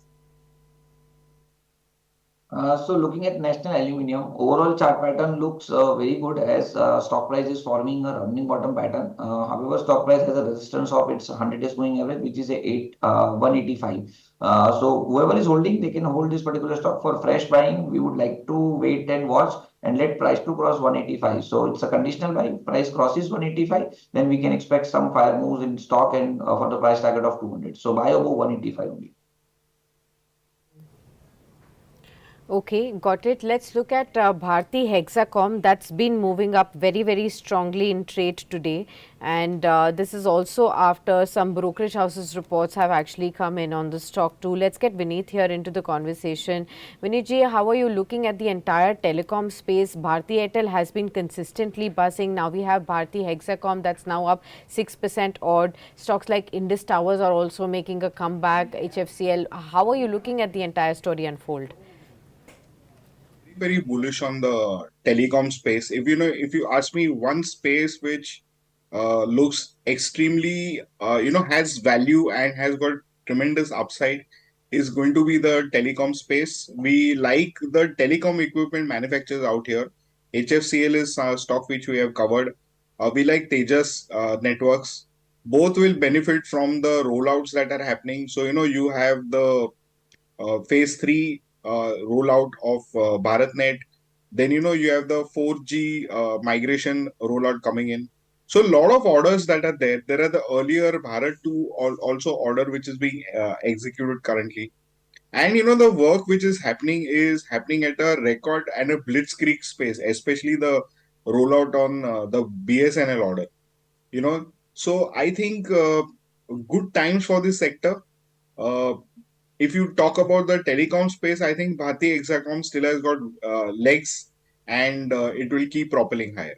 So looking at National Aluminium, overall chart pattern looks very good as stock price is forming a running bottom pattern. However, stock price has a resistance of its 100 days moving average, which is a 185. So whoever is holding, they can hold this particular stock for fresh buying. We would like to wait and watch and let price to cross 185. So it's a conditional buy. Price crosses 185, then we can expect some fire moves in stock and for the price target of 200. So buy above 185 only. Okay, got it. Let's look at Bharti Hexacom. That's been moving up very, very strongly in trade today. And this is also after some brokerage houses reports have actually come in on the stock too. Let's get Vineet here into the conversation. Vineet ji, how are you looking at the entire telecom space? Bharti Airtel has been consistently buzzing. Now we have Bharti Hexacom that's now up 6% odd. Stocks like Indus Towers are also making a comeback. HFCL. How are you looking at the entire story unfold? Very bullish on the telecom space. If you ask me one space which looks extremely, has value and has got tremendous upside, is going to be the telecom space. We like the telecom equipment manufacturers out here. HFCL is a stock which we have covered. We like Tejas Networks. Both will benefit from the rollouts that are happening. So, you have the phase 3 rollout of BharatNet. Then, you have the 4G migration rollout coming in. So, a lot of orders that are there. There are the earlier Bharat 2 also order which is being executed currently. And, the work which is happening at a record and a blitzkrieg space, especially the rollout on the BSNL order. So I think good times for this sector. Uh, if you talk about the telecom space, I think Bharti Hexacom still has got legs and it will keep propelling higher.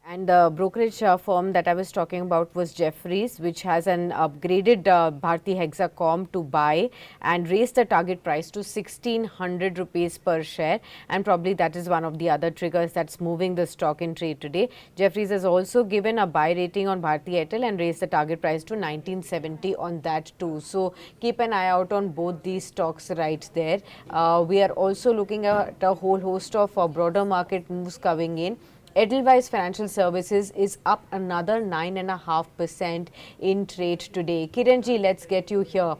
And the brokerage firm that I was talking about was Jefferies, which has an upgraded Bharti Hexacom to buy and raised the target price to 1600 rupees per share. And probably that is one of the other triggers that's moving the stock in trade today. Jefferies has also given a buy rating on Bharti Airtel and raised the target price to 1970 on that too. So keep an eye out on both these stocks right there. We are also looking at a whole host of broader market moves coming in. Edelweiss Financial Services is up another 9.5% in trade today. Kiranji, let's get you here.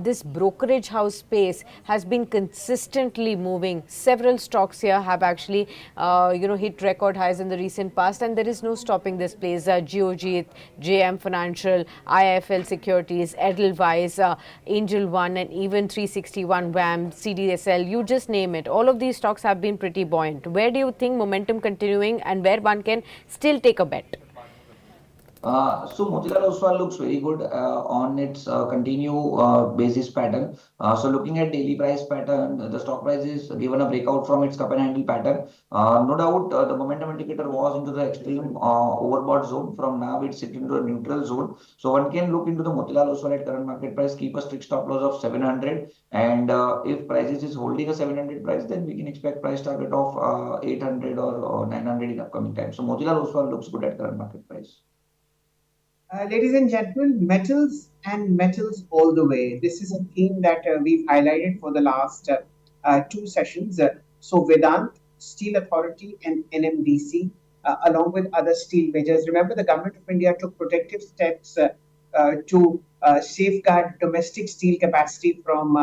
This brokerage house space has been consistently moving. Several stocks here have actually, hit record highs in the recent past, and there is no stopping this place. Geojit, JM Financial, IIFL Securities, Edelweiss, Angel One, and even 361 WAM, CDSL. You just name it. All of these stocks have been pretty buoyant. Where do you think momentum continuing, and where one can still take a bet? So Motilal Oswal looks very good on its continue basis pattern. So looking at daily price pattern, the stock price is given a breakout from its cup and handle pattern. No doubt, the momentum indicator was into the extreme overbought zone. From now, it's sitting into a neutral zone. So one can look into the Motilal Oswal at current market price, keep a strict stop loss of 700, and if prices is holding a 700 price, then we can expect price target of 800 or 900 in upcoming time. So Motilal Oswal looks good at current market price. Ladies and gentlemen, metals and metals all the way. This is a theme that we've highlighted for the last two sessions. So, Vedant, Steel Authority, and NMDC, along with other steel majors. Remember, the government of India took protective steps to safeguard domestic steel capacity from,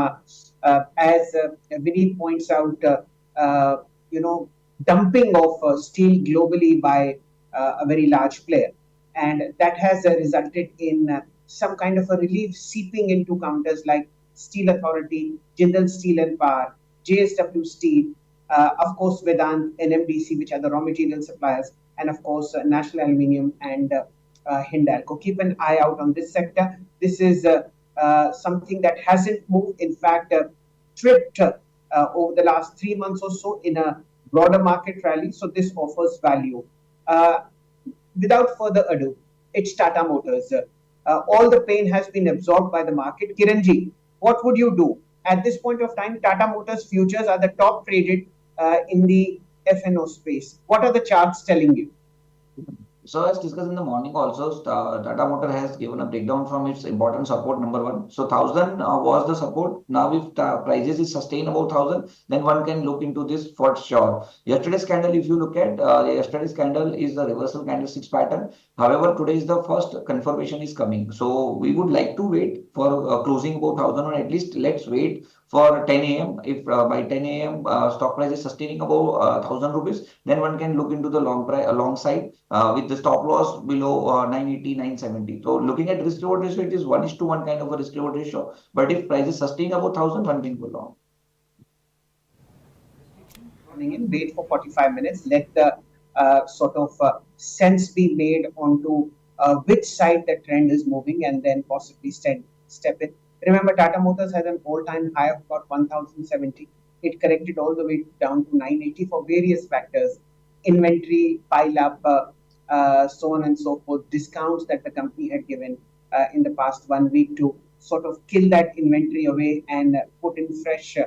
as Vineet points out, you know, dumping of steel globally by a very large player, and that has resulted in some kind of a relief seeping into counters like Steel Authority, Jindal Steel and Power, JSW Steel, of course Vedant, NMDC, which are the raw material suppliers, and of course National Aluminium and Hindalco. Keep an eye out on this sector. This is something that hasn't moved. In fact, tripped over the last 3 months or so in a broader market rally. So this offers value. Uh, Without further ado, it's Tata Motors. All the pain has been absorbed by the market. Kiranji, what would you do? At this point of time, Tata Motors futures are the top traded in the FNO space. What are the charts telling you? So as discussed in the morning also, Tata Motor has given a breakdown from its important support number one. So 1000 was the support. Now if prices is sustained above 1000, then one can look into this for sure. Yesterday's candle, if you look at, yesterday's candle is the reversal candlesticks pattern. However, today is the first confirmation is coming. So we would like to wait for closing above 1000, or at least let's wait for 10 a.m. If by 10 a.m. Stock price is sustaining above 1000 rupees, then one can look into the long side with the stop loss below 980, 970. So looking at risk reward ratio, it is 1:1 kind of a risk reward ratio. But if price is sustaining above 1000, one can go long. Coming in, wait for 45 minutes, let the sort of sense be made onto which side the trend is moving, and then possibly step in. Remember, Tata Motors has an all-time high of about 1070. It corrected all the way down to 980 for various factors, inventory, pile up, so on and so forth, discounts that the company had given in the past 1 week to sort of kill that inventory away and put in fresh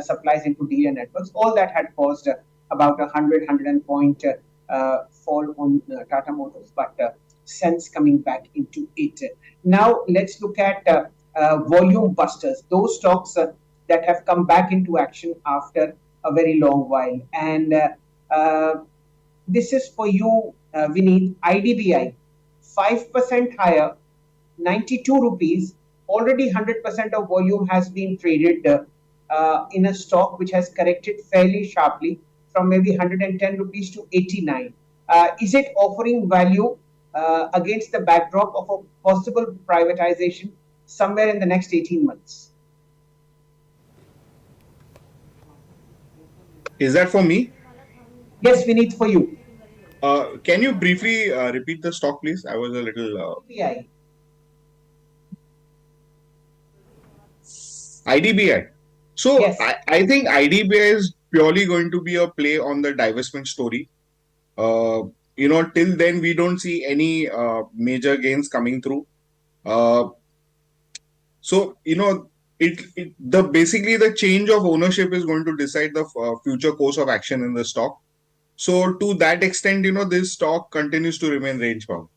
supplies into dealer networks. All that had caused about 100 point fall on Tata Motors, but sense coming back into it. Now let's look at volume busters, those stocks that have come back into action after a very long while. And this is for you, Vineet. IDBI, 5% higher, 92 rupees. Already 100% of volume has been traded in a stock which has corrected fairly sharply from maybe 110 rupees to 89. Is it offering value against the backdrop of a possible privatization somewhere in the next 18 months? Is that for me? Yes, Vineet, for you. Can you briefly repeat the stock, please? I was a little. IDBI. IDBI. So Yes. I think IDBI is purely going to be a play on the divestment story. Till then we don't see any major gains coming through. So the basically the change of ownership is going to decide the future course of action in the stock. So to that extent, this stock continues to remain range bound.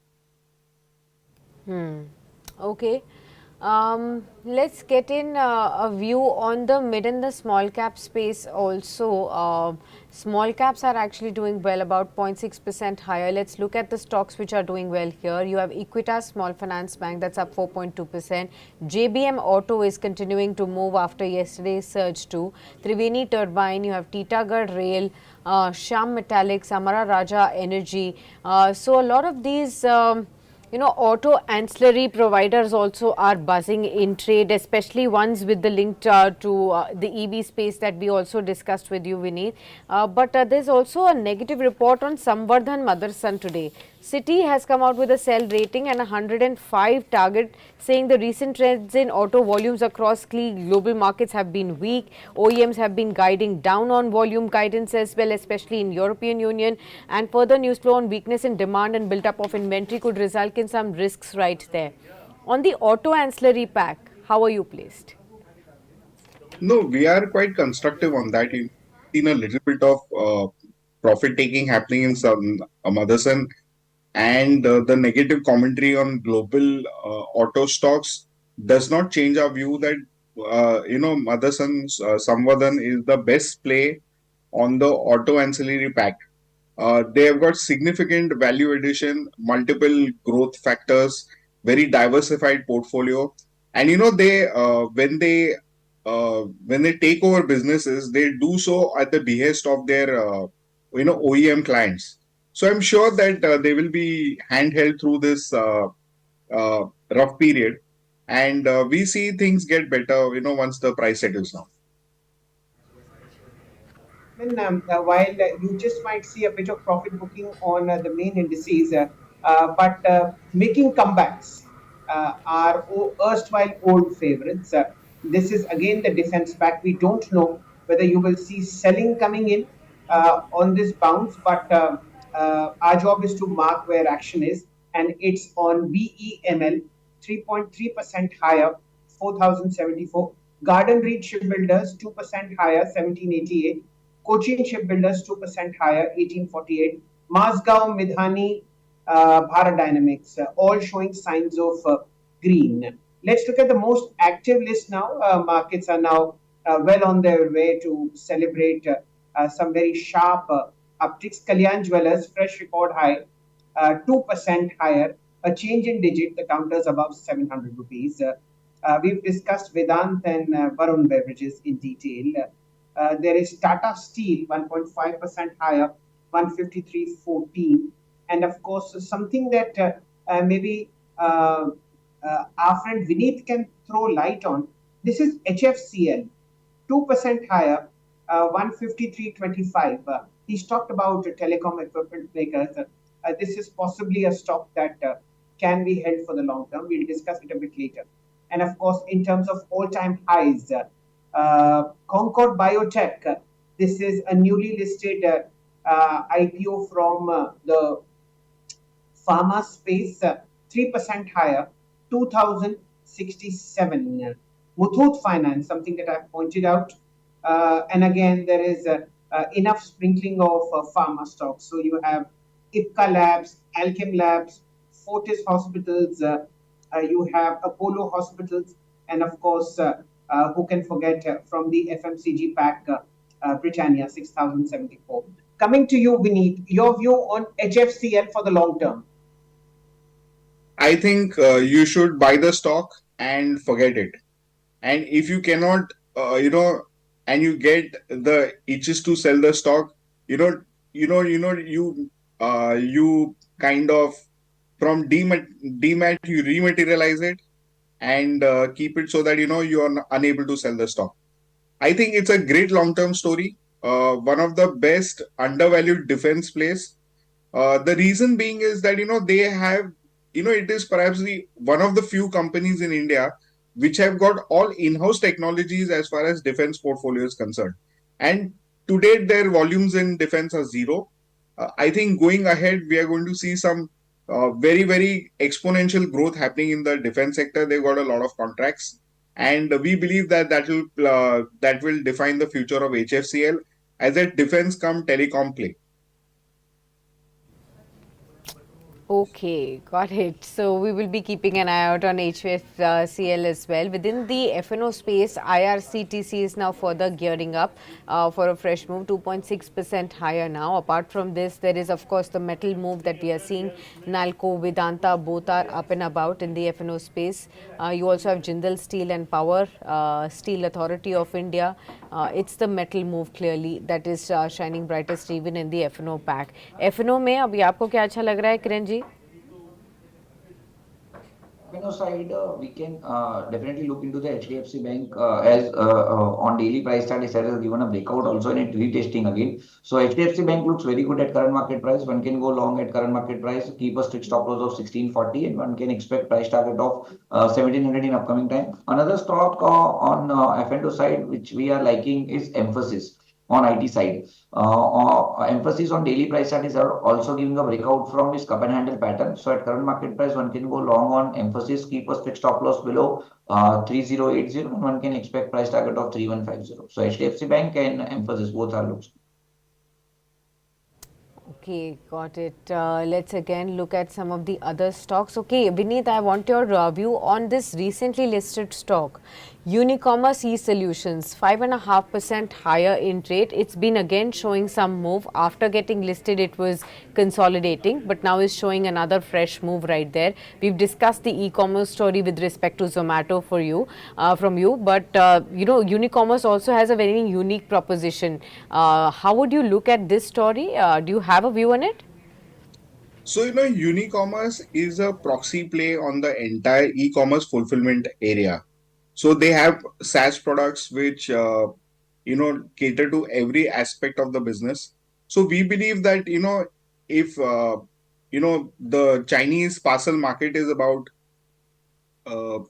Okay. Let's get in a view on the mid and the small cap space also. Small caps are actually doing well, about 0.6% higher. Let's look at the stocks which are doing well here. You have Equitas Small Finance Bank, that's up 4.2%. JBM Auto is continuing to move after yesterday's surge too. Triveni Turbine, you have Titagarh Rail, Shyam Metallics, Amara Raja Energy. So a lot of these auto ancillary providers also are buzzing in trade, especially ones with the link to the EV space that we also discussed with you, Vineet. But there's also a negative report on Samvardhan Motherson today. Citi has come out with a sell rating and a 105 target, saying the recent trends in auto volumes across key global markets have been weak. OEMs have been guiding down on volume guidance as well, especially in European Union, and further news flow on weakness in demand and build-up of inventory could result in some risks right there. On the auto ancillary pack, how are you placed? No, we are quite constructive on that. You've seen a little bit of profit taking happening in some Motherson, and the negative commentary on global auto stocks does not change our view that Motherson Samvardhan is the best play on the auto ancillary pack. They have got significant value addition, multiple growth factors, very diversified portfolio, and they when they take over businesses, they do so at the behest of their OEM clients. So I'm sure that they will be handheld through this rough period, and we see things get better, once the price settles down. Then, while you just might see a bit of profit booking on the main indices, but making comebacks are erstwhile old favorites. This is again the defense back. We don't know whether you will see selling coming in on this bounce, but our job is to mark where action is, and it's on BEML, 3.3% higher, 4,074. Garden Reed Shipbuilders, 2% higher, 1788. Cochin Shipbuilders 2% higher, 1848. Mazgaon, Midhani, Bharat Dynamics, all showing signs of green. Let's look at the most active list now. Markets are now well on their way to celebrate some very sharp upticks. Kalyan Jewelers, fresh record high, 2% higher. A change in digit, the counters above 700 rupees. We've discussed Vedant and Varun Beverages in detail. There is Tata Steel, 1.5% higher, 153.14. And of course, something that maybe our friend Vineet can throw light on. This is HFCL, 2% higher, 153.25. He's talked about telecom equipment makers. This is possibly a stock that can be held for the long term. We'll discuss it a bit later. And of course, in terms of all-time highs, Concord Biotech, this is a newly listed IPO from the pharma space, 3% higher, 2067. Muthoot Finance, something that I've pointed out. And again, there is enough sprinkling of pharma stocks. So you have Ipca Labs, Alchem Labs, Fortis Hospitals, you have Apollo Hospitals, and of course, who can forget from the FMCG pack, Britannia, 6,074. Coming to you, Vineet, your view on HFCL for the long term. I think you should buy the stock and forget it. And if you cannot, and you get the itches to sell the stock, you kind of from demat you rematerialize it and keep it so that you are unable to sell the stock. I think it's a great long-term story. One of the best undervalued defense plays. The reason being is that they have, it is perhaps the one of the few companies in India which have got all in-house technologies as far as defense portfolio is concerned. And to date, their volumes in defense are zero. I think going ahead, we are going to see some very, very exponential growth happening in the defense sector. They've got a lot of contracts, and we believe that that will define the future of HFCL as a defense come telecom play. Okay, got it. So we will be keeping an eye out on HFCL as well. Within the FNO space, IRCTC is now further gearing up for a fresh move, 2.6% higher now. Apart from this, there is of course the metal move that we are seeing. Nalco, Vedanta, both are up and about in the FNO space. You also have Jindal Steel and Power, Steel Authority of India. It's the metal move clearly that is shining brightest even in the FNO pack. FNO में अभी आपको क्या अच्छा लग रहा है Kiran ji? revenue side, we can definitely look into the HDFC Bank as on daily price chart, it has given a breakout also in it retesting again. So HDFC Bank looks very good at current market price. One can go long at current market price, keep a strict stop loss of 1640, and one can expect price target of 1700 in upcoming time. Another stock on F&O side which we are liking is Emphasis on IT side. Emphasis on daily price chart is also giving a breakout from his cup and handle pattern. So at current market price, one can go long on Emphasis, keep a strict stop loss below 3080, and one can expect price target of 3150. So HDFC Bank and Emphasis both are looks. Okay, got it. Let's again look at some of the other stocks. Okay, Vineet, I want your view on this recently listed stock, Unicommerce E-Solutions, 5.5% higher in rate. It's been again showing some move. After getting listed, it was consolidating, but now is showing another fresh move right there. We've discussed the e-commerce story with respect to Zomato for you, from you, but Unicommerce also has a very unique proposition. How would you look at this story? Do you have a view on it? So, Unicommerce is a proxy play on the entire e-commerce fulfillment area. So they have SaaS products which cater to every aspect of the business. So we believe that if the Chinese parcel market is about uh,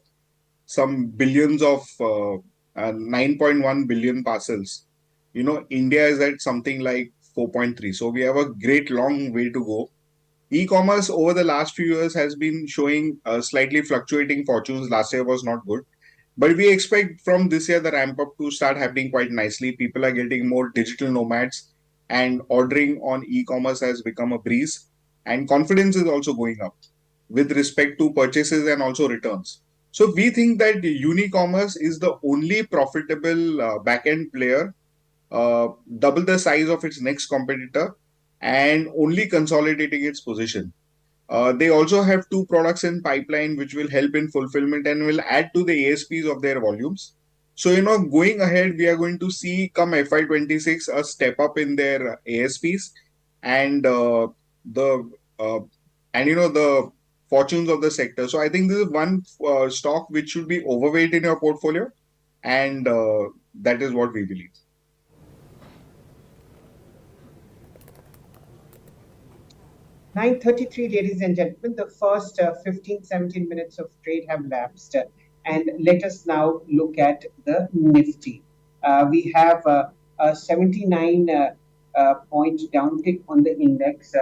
some billions of 9.1 billion parcels. India is at something like 4.3. So we have a great long way to go. E-commerce over the last few years has been showing slightly fluctuating fortunes. Last year was not good. But we expect from this year the ramp up to start happening quite nicely. People are getting more digital nomads, and ordering on e-commerce has become a breeze. And confidence is also going up with respect to purchases and also returns. So we think that Unicommerce is the only profitable back-end player, double the size of its next competitor, and only consolidating its position. They also have two products in pipeline which will help in fulfillment and will add to the ASPs of their volumes. So, going ahead, we are going to see come FY26 a step up in their ASPs and the uh, the fortunes of the sector. So, I think this is one stock which should be overweight in your portfolio, and that is what we believe. 9:33, ladies and gentlemen. The first 15, 17 minutes of trade have lapsed. And let us now look at the Nifty. We have a 79 point downtick on the index.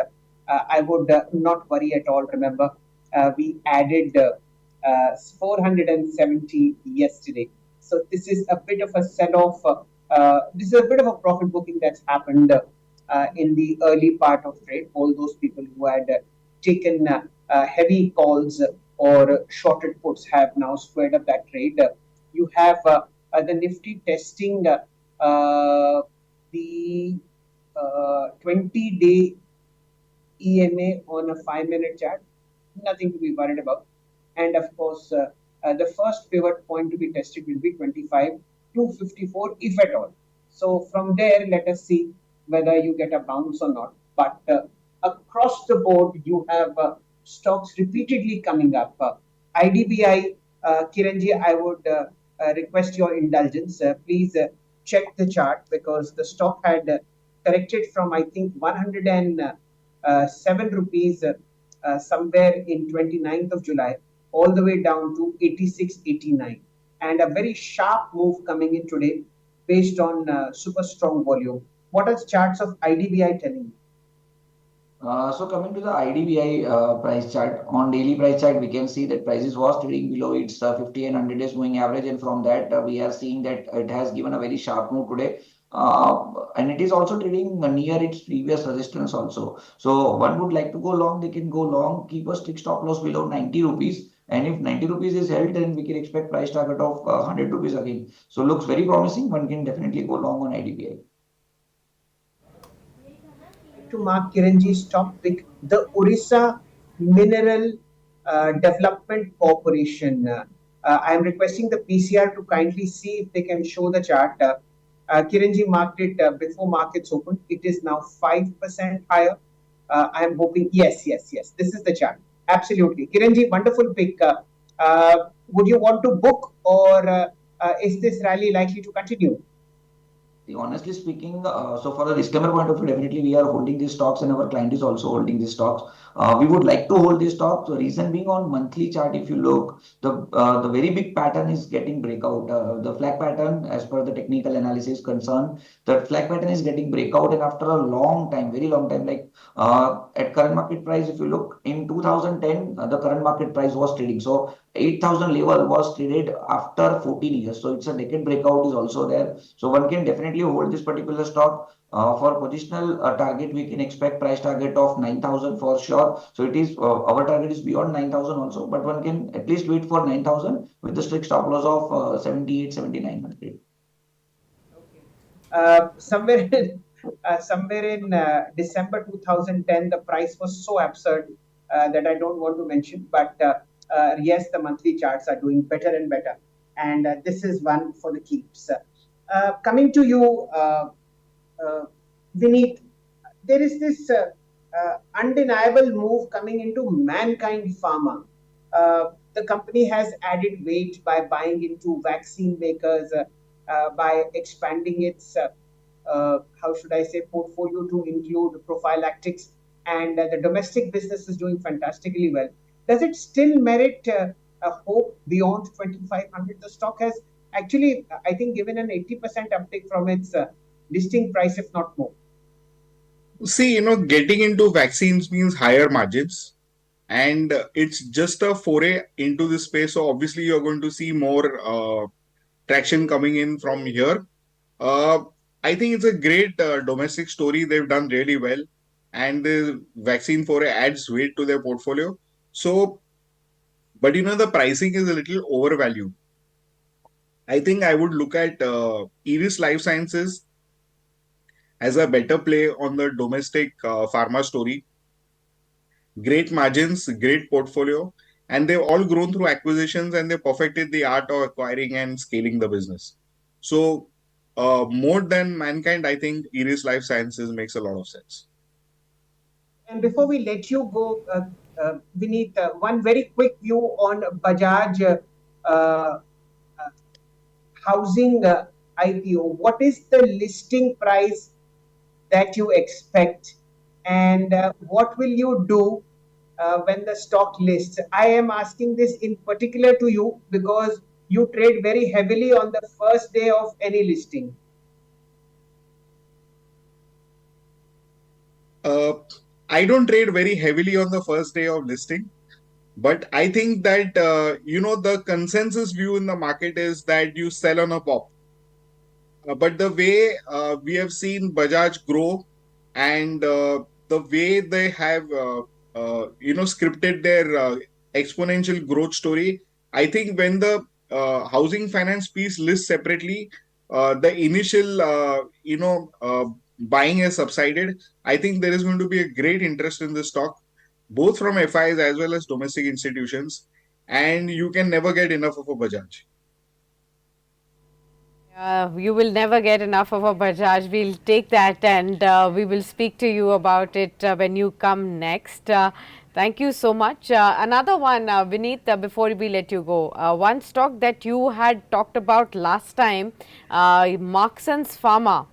I would not worry at all. Remember, we added 470 yesterday. So this is a bit of a sell-off. This is a bit of a profit booking that's happened in the early part of trade. All those people who had taken heavy calls or shorted puts have now squared up that trade. You have the Nifty testing the 20-day EMA on a 5-minute chart. Nothing to be worried about. And of course, the first pivot point to be tested will be 25 to 54, if at all. So from there, let us see whether you get a bounce or not. But across the board, you have stocks repeatedly coming up. IDBI, Kiranji, I would request your indulgence. Please check the chart because the stock had corrected from, I think, 107 rupees somewhere in 29th of July all the way down to 86.89, and a very sharp move coming in today based on super strong volume. What are the charts of IDBI telling you? So coming to the IDBI price chart, on daily price chart, we can see that prices was trading below its 50 and 100 days moving average, and from that we are seeing that it has given a very sharp move today. And it is also trading near its previous resistance also. So one would like to go long, they can go long, keep a strict stop loss below 90 rupees. And if 90 rupees is held, then we can expect price target of 100 rupees again. So looks very promising. One can definitely go long on IDBI. To Mark Kiranji's top pick, the Orissa Mineral Development Corporation. I am requesting the PCR to kindly see if they can show the chart. Kiranji marked it before markets open. It is now 5% higher. I am hoping, yes. This is the chart. Absolutely. Kiranji, wonderful pick. Would you want to book, or is this rally likely to continue? Honestly speaking, so for a disclaimer point of view, definitely we are holding these stocks and our client is also holding these stocks. We would like to hold these stocks. The reason being on monthly chart, if you look, the very big pattern is getting breakout. The flag pattern, as per the technical analysis concerned, the flag pattern is getting breakout, and after a long time, very long time, like at current market price, if you look in 2010, the current market price was trading. So 8,000 level was traded after 14 years. So it's a decade breakout is also there. So one can definitely hold this particular stock. For positional target, we can expect price target of 9,000 for sure. So it is our target is beyond 9,000 also, but one can at least wait for 9,000 with the strict stop loss of 78, 7,900. Okay. Somewhere in December 2010, the price was so absurd that I don't want to mention. But yes, the monthly charts are doing better and better, and this is one for the keeps. Coming to you, Vineet, there is this undeniable move coming into Mankind Pharma. The company has added weight by buying into vaccine makers, by expanding its, how should I say, portfolio to include prophylactics, and the domestic business is doing fantastically well. Does it still merit a hope beyond 2,500? The stock has actually, I think, given an 80% uptick from its listing price, if not more. See, getting into vaccines means higher margins, and it's just a foray into this space. So obviously, you're going to see more traction coming in from here. Uh, I think it's a great domestic story. They've done really well, and the vaccine foray adds weight to their portfolio. So, but the pricing is a little overvalued. I think I would look at Eris Life Sciences as a better play on the domestic pharma story. Great margins, great portfolio, and they've all grown through acquisitions, and they perfected the art of acquiring and scaling the business. So, more than Mankind, I think Eris Life Sciences makes a lot of sense. And before we let you go, we need one very quick view on Bajaj uh, housing IPO. What is the listing price that you expect, and what will you do when the stock lists? I am asking this in particular to you because you trade very heavily on the first day of any listing. Uh, I don't trade very heavily on the first day of listing, but I think that, the consensus view in the market is that you sell on a pop. But the way we have seen Bajaj grow, and the way they have, scripted their exponential growth story, I think when the housing finance piece lists separately, the initial, buying has subsided. I think there is going to be a great interest in the stock, both from FIs as well as domestic institutions, and you can never get enough of a Bajaj. You will never get enough of a Bajaj. We'll take that and we will speak to you about it when you come next. Thank you so much. Another one, Vineet, before we let you go. One stock that you had talked about last time, Marksans Pharma.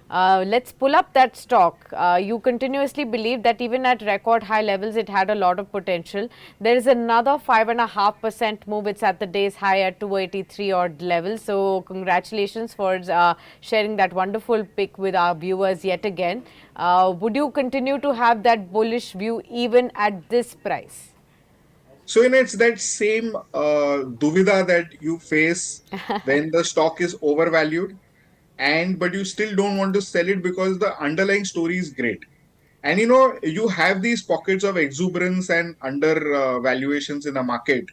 Let's pull up that stock. You continuously believe that even at record high levels, it had a lot of potential. There is another 5.5% move. It's at the day's high at 283 odd level. So, congratulations for sharing that wonderful pick with our viewers yet again. Would you continue to have that bullish view even at this price? So, it's that same duvida that you face when the stock is overvalued, and but you still don't want to sell it because the underlying story is great. And you have these pockets of exuberance and under valuations in the market.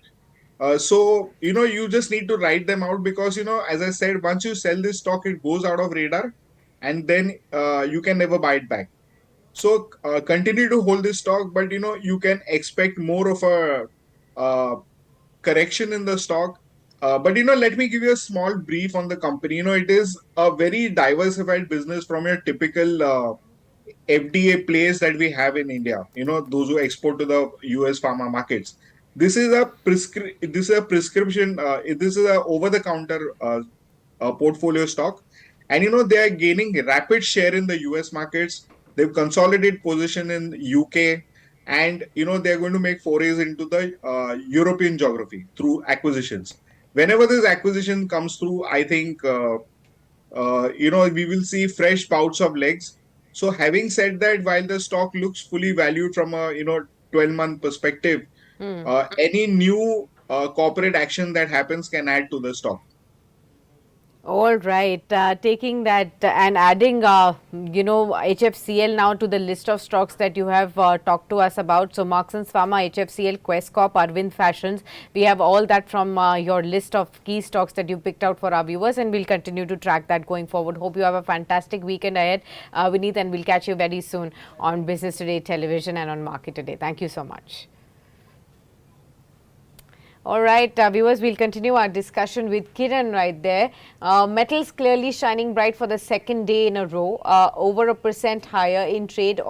So, you just need to write them out because, as I said, once you sell this stock, it goes out of radar, and then you can never buy it back. So continue to hold this stock, but you can expect more of a uh, correction in the stock. But let me give you a small brief on the company. It is a very diversified business from your typical FDA plays that we have in India. Those who export to the US pharma markets. this is a prescription. This is a over the counter portfolio stock, and they are gaining rapid share in the US markets. They've consolidated position in UK, and they're going to make forays into the European geography through acquisitions. Whenever this acquisition comes through, I think we will see fresh bouts of legs. So having said that, while the stock looks fully valued from a 12-month perspective, any new corporate action that happens can add to the stock. All right, taking that and adding, HFCL now to the list of stocks that you have talked to us about. So, Marksans Pharma, HFCL, Quest Corp, Arvind Fashions. We have all that from your list of key stocks that you picked out for our viewers, and we'll continue to track that going forward. Hope you have a fantastic weekend ahead, Vineet, and we'll catch you very soon on Business Today Television and on Market Today. Thank you so much. All right, viewers, we'll continue our discussion with Kiran right there. Metals clearly shining bright for the second day in a row, over a percent higher in trade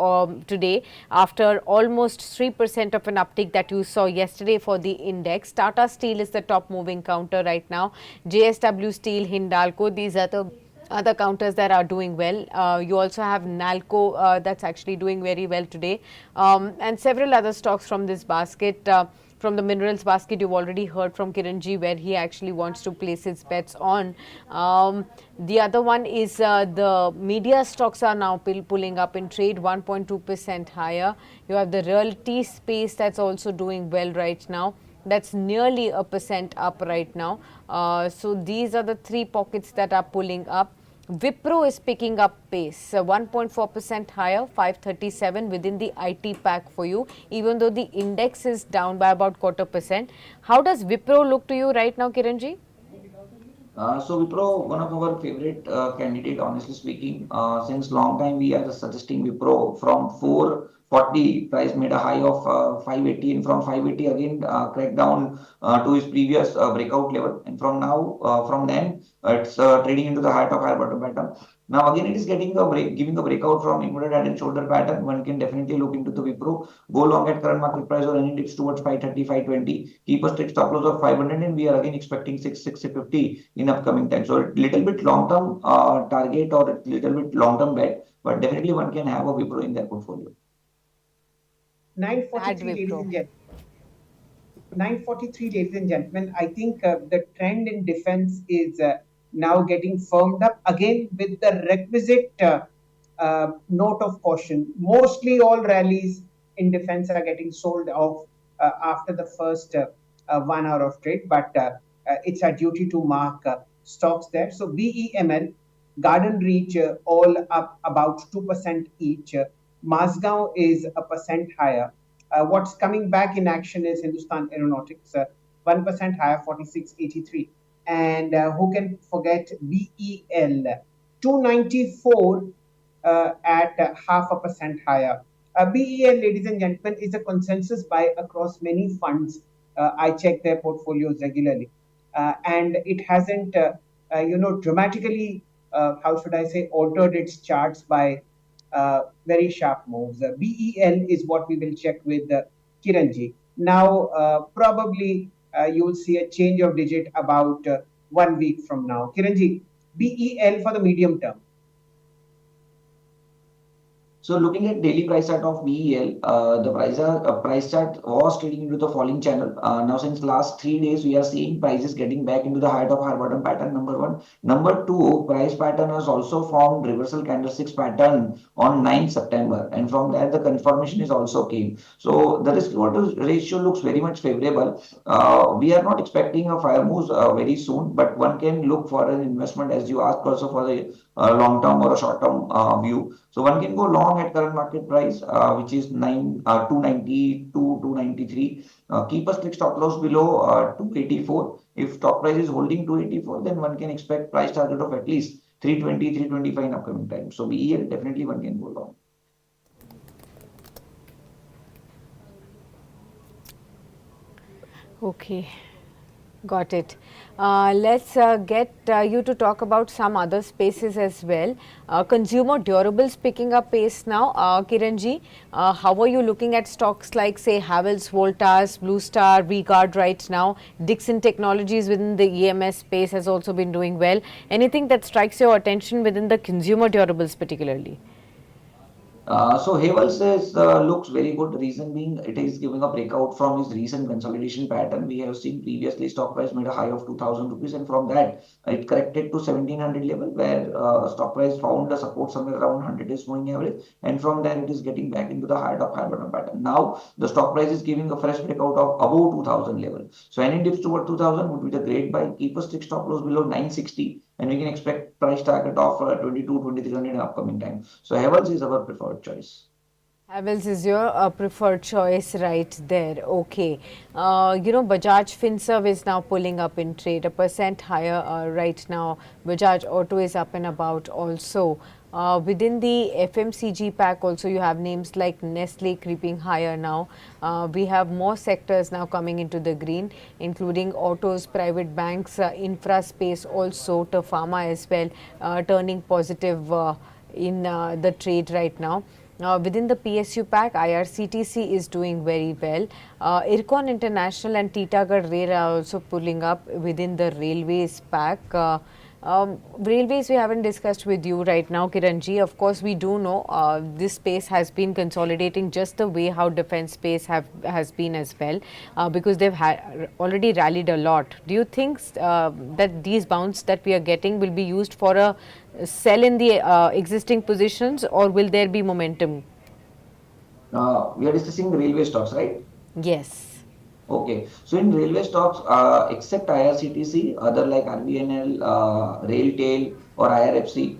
today after almost 3% of an uptick that you saw yesterday for the index. Tata Steel is the top moving counter right now. JSW Steel, Hindalco, these are the other counters that are doing well. You also have Nalco that's actually doing very well today, and several other stocks from this basket. From the minerals basket, you've already heard from Kiranji where he actually wants to place his bets on. The other one is the media stocks are now pulling up in trade, 1.2% higher. You have the realty space that's also doing well right now. That's nearly a percent up right now. So these are the three pockets that are pulling up. Wipro is picking up pace, 1.4% higher, 537 within the IT pack for you, even though the index is down by about 0.25%. How does Wipro look to you right now, Kiranji? So Wipro, one of our favorite candidate, honestly speaking, since long time we are suggesting Wipro from 440 price made a high of 580, and from 580 again cracked down to his previous breakout level, and from then it's trading into the height of higher bottom pattern. Now again it is getting a break, giving a breakout from inverted head and shoulder pattern. One can definitely look into the Wipro, go long at current market price or any dips towards 530, 520, keep a strict stop loss of 500, and we are again expecting 650 in upcoming time. So a little bit long term target or a little bit long term bet, but definitely one can have a Wipro in their portfolio. 943, ladies and gentlemen. 943, ladies and gentlemen. I think the trend in defense is now getting firmed up again with the requisite note of caution. Mostly all rallies in defense are getting sold off after the first 1 hour of trade, but it's our duty to mark stocks there. So BEML, Garden Reach, all up about 2% each. Mazgaon is a percent higher. What's coming back in action is Hindustan Aeronautics, 1% higher, 46.83. And who can forget BEL, 294 at 0.5% higher. BEL, ladies and gentlemen, is a consensus buy across many funds. I check their portfolios regularly, and it hasn't, dramatically, how should I say, altered its charts by very sharp moves. BEL is what we will check with Kiranji. Now, probably you will see a change of digit about 1 week from now. Kiranji, BEL for the medium term. So looking at daily price chart of BEL, the price chart was trading into the falling channel. Now since last 3 days, we are seeing prices getting back into the height of higher bottom pattern, number one. Number two, price pattern has also formed reversal candlesticks pattern on 9th September. And from there, the confirmation is also came. So the risk reward ratio looks very much favorable. We are not expecting a fire moves very soon, but one can look for an investment as you asked also for the long term or a short term view. So one can go long at current market price, which is 292, 293. Keep a strict stop loss below 284. If stock price is holding 284, then one can expect price target of at least 320, 325 in upcoming time. So BEL definitely one can go long. Okay. Got it. Let's get you to talk about some other spaces as well. Consumer durables picking up pace now. Kiranji, how are you looking at stocks like, say, Havells, Voltas, Blue Star, Regard right now? Dixon Technologies within the EMS space has also been doing well. Anything that strikes your attention within the consumer durables particularly? So Havel says looks very good. Reason being, it is giving a breakout from his recent consolidation pattern. We have seen previously stock price made a high of 2,000 rupees, and from that it corrected to 1,700 level, where stock price found a support somewhere around 100 days moving average, and from there it is getting back into the higher top higher bottom pattern. Now the stock price is giving a fresh breakout of above 2,000 level. So any dips toward 2,000 would be the great buy. Keep a strict stop loss below 960, and we can expect price target of 22, 2300 in upcoming time. So Havells is our preferred choice. Havells is your preferred choice right there. Okay. Bajaj Finserv is now pulling up in trade, a percent higher right now. Bajaj Auto is up and about also. Within the FMCG pack also you have names like Nestle creeping higher now. We have more sectors now coming into the green, including autos, private banks, infra space also, to pharma as well, turning positive in the trade right now. Within the PSU pack, IRCTC is doing very well. Ircon International and Titagarh Rail are also pulling up within the railways pack. Railways we haven't discussed with you right now, Kiranji. Of course, we do know this space has been consolidating just the way how defense space has been as well, because they've already rallied a lot. Do you think that these bounce that we are getting will be used for a sell in the existing positions, or will there be momentum? We are discussing railway stocks, right? Yes. Okay, so in railway stocks, except IRCTC, other like RVNL, Railtail or IRFC,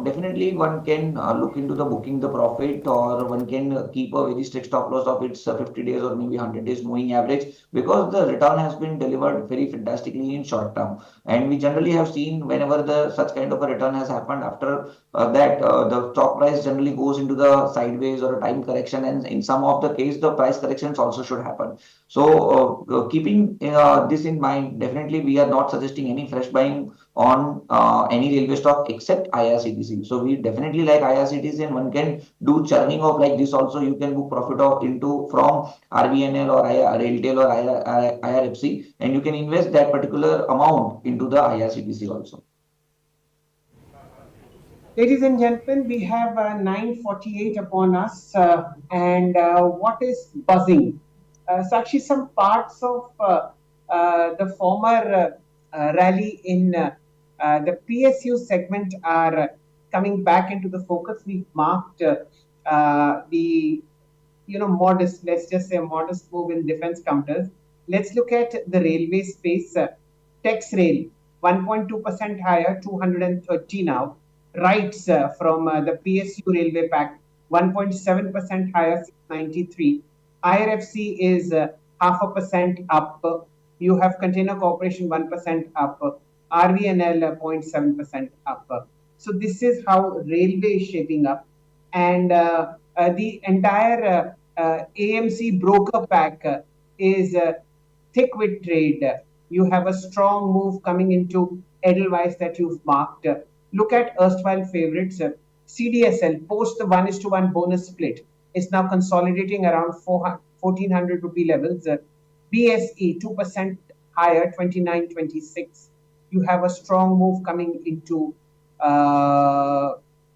definitely one can look into the booking the profit, or one can keep a very strict stop loss of its 50 days or maybe 100 days moving average, because the return has been delivered very fantastically in short term. And we generally have seen whenever the such kind of a return has happened, after that the stock price generally goes into the sideways or a time correction, and in some of the case the price corrections also should happen. So, keeping this in mind, definitely we are not suggesting any fresh buying on any railway stock except IRCTC. So, we definitely like IRCTC, and one can do churning of like this also. You can book profit of into from RBNL or Railtail or IRFC, and you can invest that particular amount into the IRCTC also. Ladies and gentlemen, we have 9:48 upon us, and what is buzzing? Sakshi, some parts of the former rally in the PSU segment are coming back into the focus. We've marked the modest, let's just say a modest move in defense counters. Let's look at the railway space. Tex Rail, 1.2% higher, 230 now. Rights from the PSU railway pack, 1.7% higher, 693. IRFC is half a percent up. You have Container Corporation 1% up. RVNL 0.7% up. So this is how railway is shaping up, and the entire AMC broker pack is thick with trade. You have a strong move coming into Edelweiss that you've marked. Look at erstwhile favorites. CDSL post the 1:1 bonus split is now consolidating around 1400 rupee levels. BSE 2% higher, 29.26. You have a strong move coming into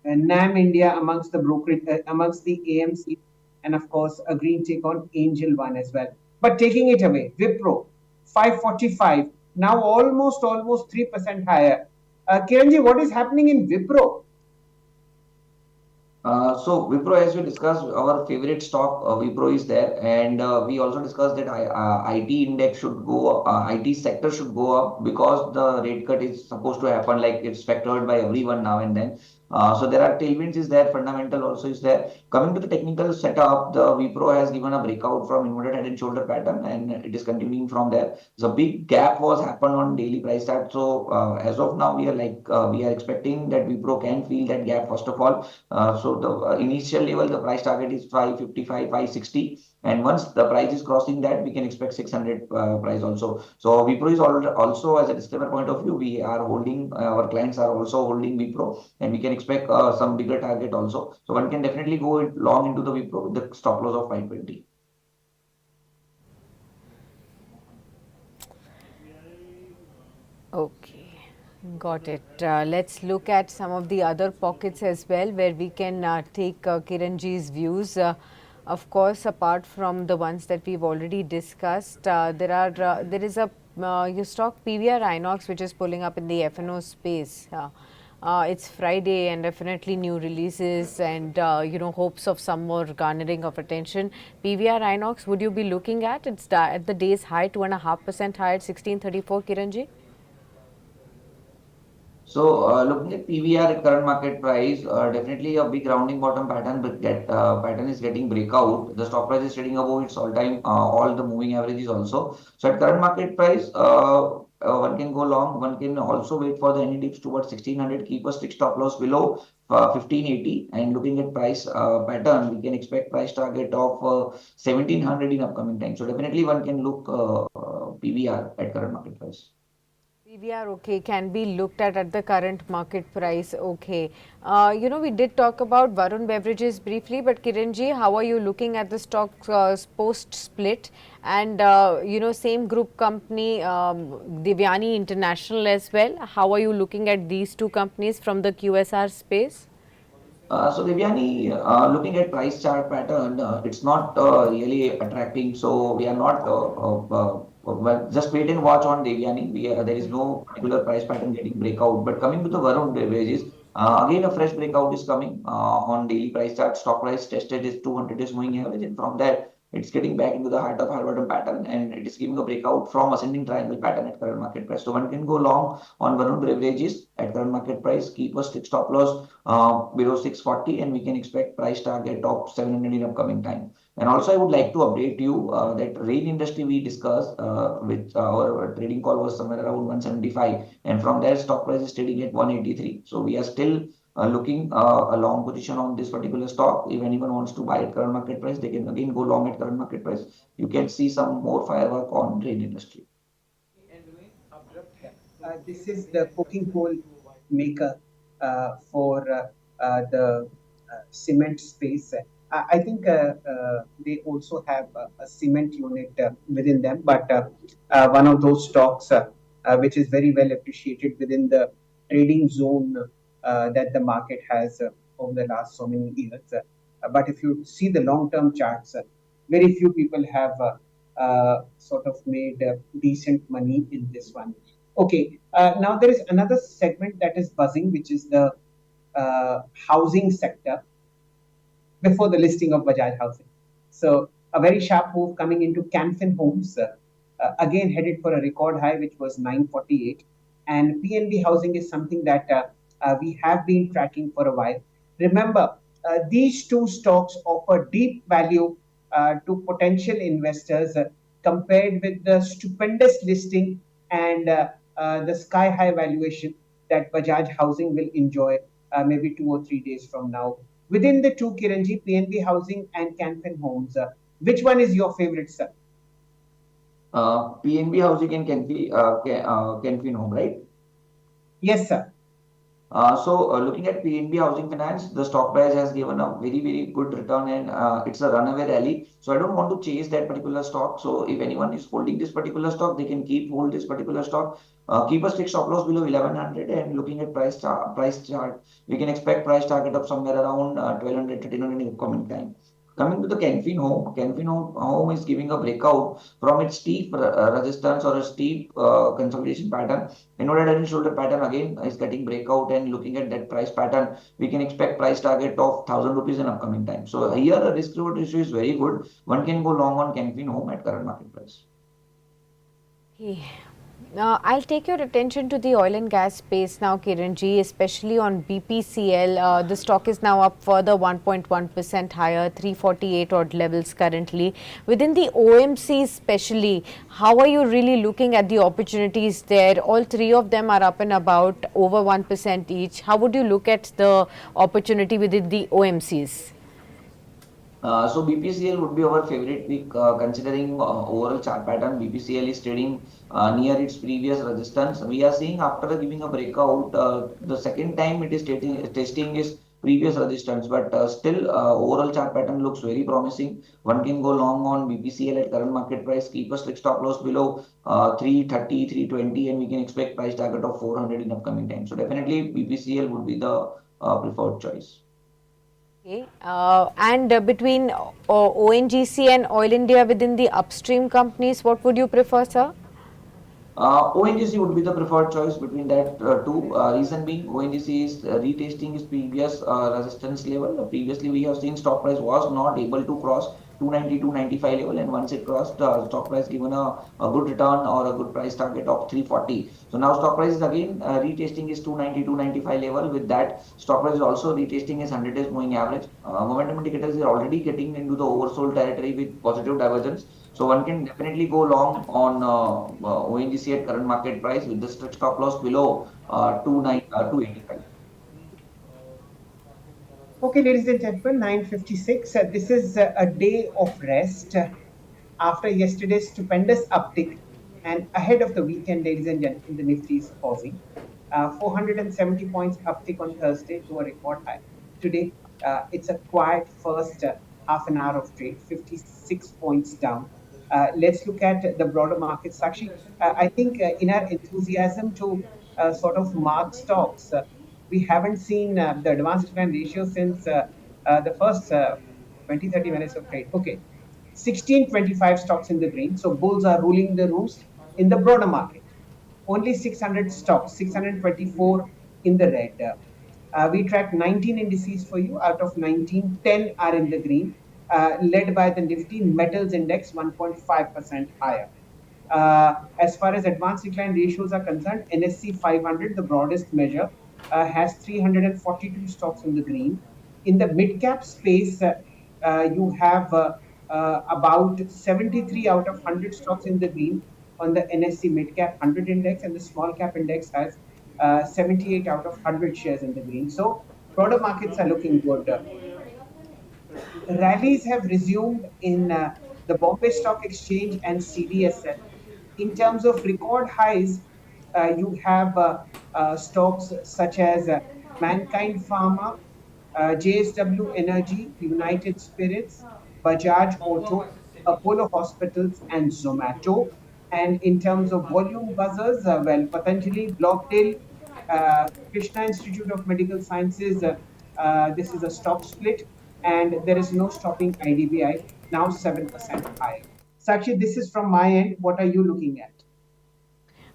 NAM India amongst the brokerage, amongst the AMC, and of course a green take on Angel One as well. But taking it away, Wipro 545, now almost 3% higher. Kiranji, what is happening in Wipro? So Wipro, as we discussed, our favorite stock, Wipro is there, and we also discussed that IT index should go, IT sector should go up because the rate cut is supposed to happen, like it's factored by everyone now and then. So there are tailwinds is there, fundamental also is there. Coming to the technical setup, the Wipro has given a breakout from inverted head and shoulder pattern, and it is continuing from there. So big gap was happened on daily price chart. So as of now, we are expecting that Wipro can feel that gap first of all. So the initial level, the price target is 555, 560. And once the price is crossing that, we can expect 600 price also. So Wipro is also, as a disclaimer point of view, we are holding, our clients are also holding Wipro, and we can expect some bigger target also. So one can definitely go long into the Wipro with the stop loss of 520. Okay, got it. Let's look at some of the other pockets as well where we can take Kiranji's views. Of course, apart from the ones that we've already discussed, there is a your stock PVR Inox which is pulling up in the FNO space. It's Friday and definitely new releases and hopes of some more garnering of attention. PVR Inox, would you be looking at? It's at the day's high, 2.5% high at 1634, Kiranji. So looking at PVR at current market price, definitely a big rounding bottom pattern, but that pattern is getting breakout. The stock price is trading above its all-time, all the moving averages also. So at current market price, one can go long. One can also wait for the any dips towards 1600. Keep a strict stop loss below 1580. And looking at price pattern, we can expect price target of 1700 in upcoming time. So definitely one can look PVR at current market price. PVR, okay, can be looked at the current market price, okay. We did talk about Varun Beverages briefly, but Kiranji, how are you looking at the stock post-split? And, same group company, Devyani International as well. How are you looking at these two companies from the QSR space? So Devyani, looking at price chart pattern, it's not really attracting. So we are not well, just wait and watch on Devyani. There is no particular price pattern getting breakout. But coming to the Varun beverages, again a fresh breakout is coming on daily price chart. Stock price tested is 200 is moving average, and from there it's getting back into the heart of high bottom pattern, and it is giving a breakout from ascending triangle pattern at current market price. So one can go long on Varun beverages at current market price. Keep a strict stop loss below 640, and we can expect price target of 700 in upcoming time. And also, I would like to update you that rail industry we discussed with our trading call was somewhere around 175, and from there stock price is trading at 183. So we are still looking a long position on this particular stock. If anyone wants to buy at current market price, they can again go long at current market price. You can see some more firework on rail industry. This is the cooking coal maker for the cement space. I think they also have a cement unit within them, but one of those stocks which is very well appreciated within the trading zone that the market has over the last so many years. But if you see the long-term charts, very few people have sort of made decent money in this one. Okay, now there is another segment that is buzzing, which is the housing sector before the listing of Bajaj Housing. So a very sharp move coming into Canfin Homes, again headed for a record high, which was 948. And PNB Housing is something that we have been tracking for a while. Remember, these two stocks offer deep value to potential investors compared with the stupendous listing and the sky high valuation that Bajaj Housing will enjoy maybe 2 or 3 days from now. Within the two, Kiranji, PNB Housing and Canfin Homes, which one is your favorite, sir? PNB Housing and Canfin Home, right? Yes, sir. So looking at PNB Housing Finance, the stock price has given a very, very good return, and it's a runaway rally. So I don't want to chase that particular stock. So if anyone is holding this particular stock, they can hold this particular stock. Keep a strict stop loss below 1100, and looking at price chart, we can expect price target of somewhere around 1200, 1300 in the coming time. Coming to the Canfin Home is giving a breakout from its steep resistance or a steep consolidation pattern. Inverted and shoulder pattern again is getting breakout, and looking at that price pattern, we can expect price target of 1000 rupees in upcoming time. So here the risk reward ratio is very good. One can go long on Canfin Home at current market price. Okay. I'll take your attention to the oil and gas space now, Kiranji, especially on BPCL. The stock is now up further 1.1% higher, 348 odd levels currently. Within the OMC especially, how are you really looking at the opportunities there? All three of them are up and about over 1% each. How would you look at the opportunity within the OMCs? So BPCL would be our favorite pick considering overall chart pattern. BPCL is trading near its previous resistance. We are seeing after giving a breakout, the second time it is testing its previous resistance, but still overall chart pattern looks very promising. One can go long on BPCL at current market price, keep a strict stop loss below 330, 320, and we can expect price target of 400 in upcoming time. So definitely BPCL would be the preferred choice. Okay. And between ONGC and Oil India within the upstream companies, what would you prefer, sir? ONGC would be the preferred choice between that two. Reason being, ONGC is retesting its previous resistance level. Previously, we have seen stock price was not able to cross 290, 295 level, and once it crossed, stock price given a good return or a good price target of 340. So now stock price is again retesting its 290, 295 level. With that, stock price is also retesting its 100 days moving average. Momentum indicators are already getting into the oversold territory with positive divergence. So one can definitely go long on ONGC at current market price with the strict stop loss below 285. Okay, ladies and gentlemen, 9:56. This is a day of rest after yesterday's stupendous uptick and ahead of the weekend, ladies and gentlemen, the Nifty is pausing. 470 points uptick on Thursday to a record high. Today, it's a quiet first half an hour of trade, 56 points down. Let's look at the broader market, Sakshi. I think in our enthusiasm to sort of mark stocks, we haven't seen the advanced decline ratio since the first 20, 30 minutes of trade. Okay, 1625 stocks in the green. So bulls are ruling the roost in the broader market. Only 600 stocks, 624 in the red. We tracked 19 indices for you. Out of 19, 10 are in the green, led by the Nifty Metals Index, 1.5% higher. As far as advanced decline ratios are concerned, NSE 500, the broadest measure, has 342 stocks in the green. In the mid cap space, you have about 73 out of 100 stocks in the green on the NSE mid cap 100 index, and the small cap index has 78 out of 100 shares in the green. So, broader markets are looking good. Rallies have resumed in the Bombay Stock Exchange and CDSL. In terms of record highs, you have stocks such as Mankind Pharma, JSW Energy, United Spirits, Bajaj Auto, Apollo Hospitals, and Zomato. And in terms of volume buzzers, well, Patanjali, Blockdale, Krishna Institute of Medical Sciences, this is a stock split, and there is no stopping IDBI, now 7% higher. Sakshi, this is from my end. What are you looking at?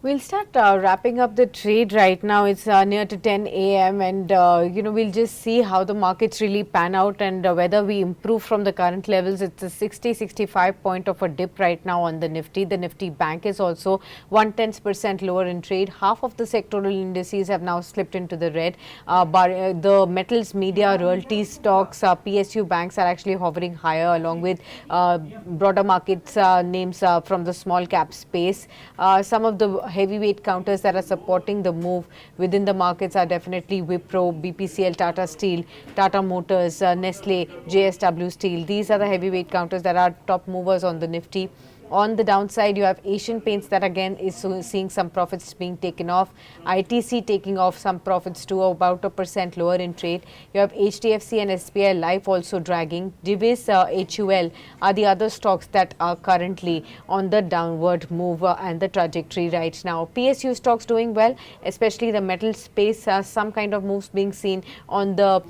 We'll start wrapping up the trade right now. It's near to 10 a.m. and we'll just see how the markets really pan out and whether we improve from the current levels. It's a 60-65 point of a dip right now on the Nifty. The Nifty Bank is also 1/10% lower in trade. Half of the sectoral indices have now slipped into the red. But the metals, media, royalty stocks, PSU banks are actually hovering higher, along with broader markets names from the small cap space. Some of the heavyweight counters that are supporting the move within the markets are definitely Wipro, BPCL, Tata Steel, Tata Motors, Nestle, JSW Steel. These are the heavyweight counters that are top movers on the Nifty. On the downside, you have Asian Paints that again is seeing some profits being taken off. ITC taking off some profits to about 1% lower in trade. You have HDFC and SBI Life also dragging. Divis, HUL are the other stocks that are currently on the downward move and the trajectory right now. PSU stocks doing well, especially the metal space. Some kind of moves being seen on the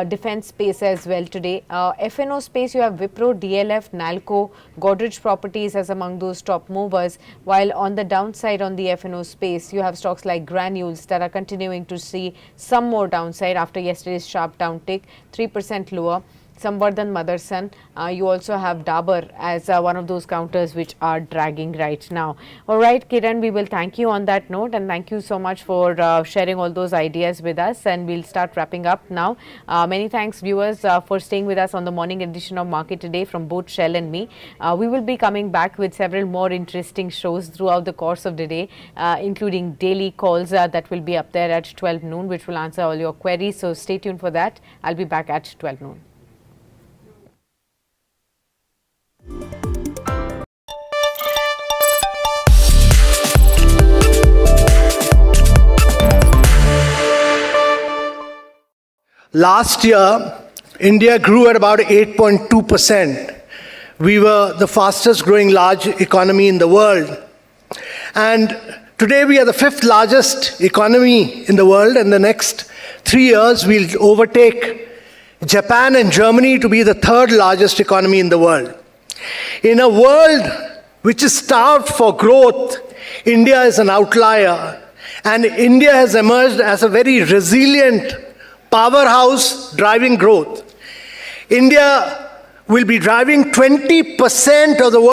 defense space as well today. FNO space, you have Wipro, DLF, Nalco, Godrej Properties as among those top movers, while on the downside on the FNO space, you have stocks like Granules that are continuing to see some more downside after yesterday's sharp downtick, 3% lower. Samvardhan Motherson. You also have Dabur as one of those counters which are dragging right now. All right, Kiran, we will thank you on that note, and thank you so much for sharing all those ideas with us, and we'll start wrapping up now. Many thanks, viewers, for staying with us on the morning edition of Market Today from both Shail and me. We will be coming back with several more interesting shows throughout the course of the day, including daily calls that will be up there at 12 noon, which will answer all your queries. So stay tuned for that. I'll be back at 12 noon. Last year, India grew at about 8.2%. We were the fastest growing large economy in the world. And today we are the 5th largest economy in the world. In the next 3 years, we'll overtake Japan and Germany to be the 3rd largest economy in the world. In a world which is starved for growth, India is an outlier. And India has emerged as a very resilient powerhouse driving growth. India will be driving 20% of the world.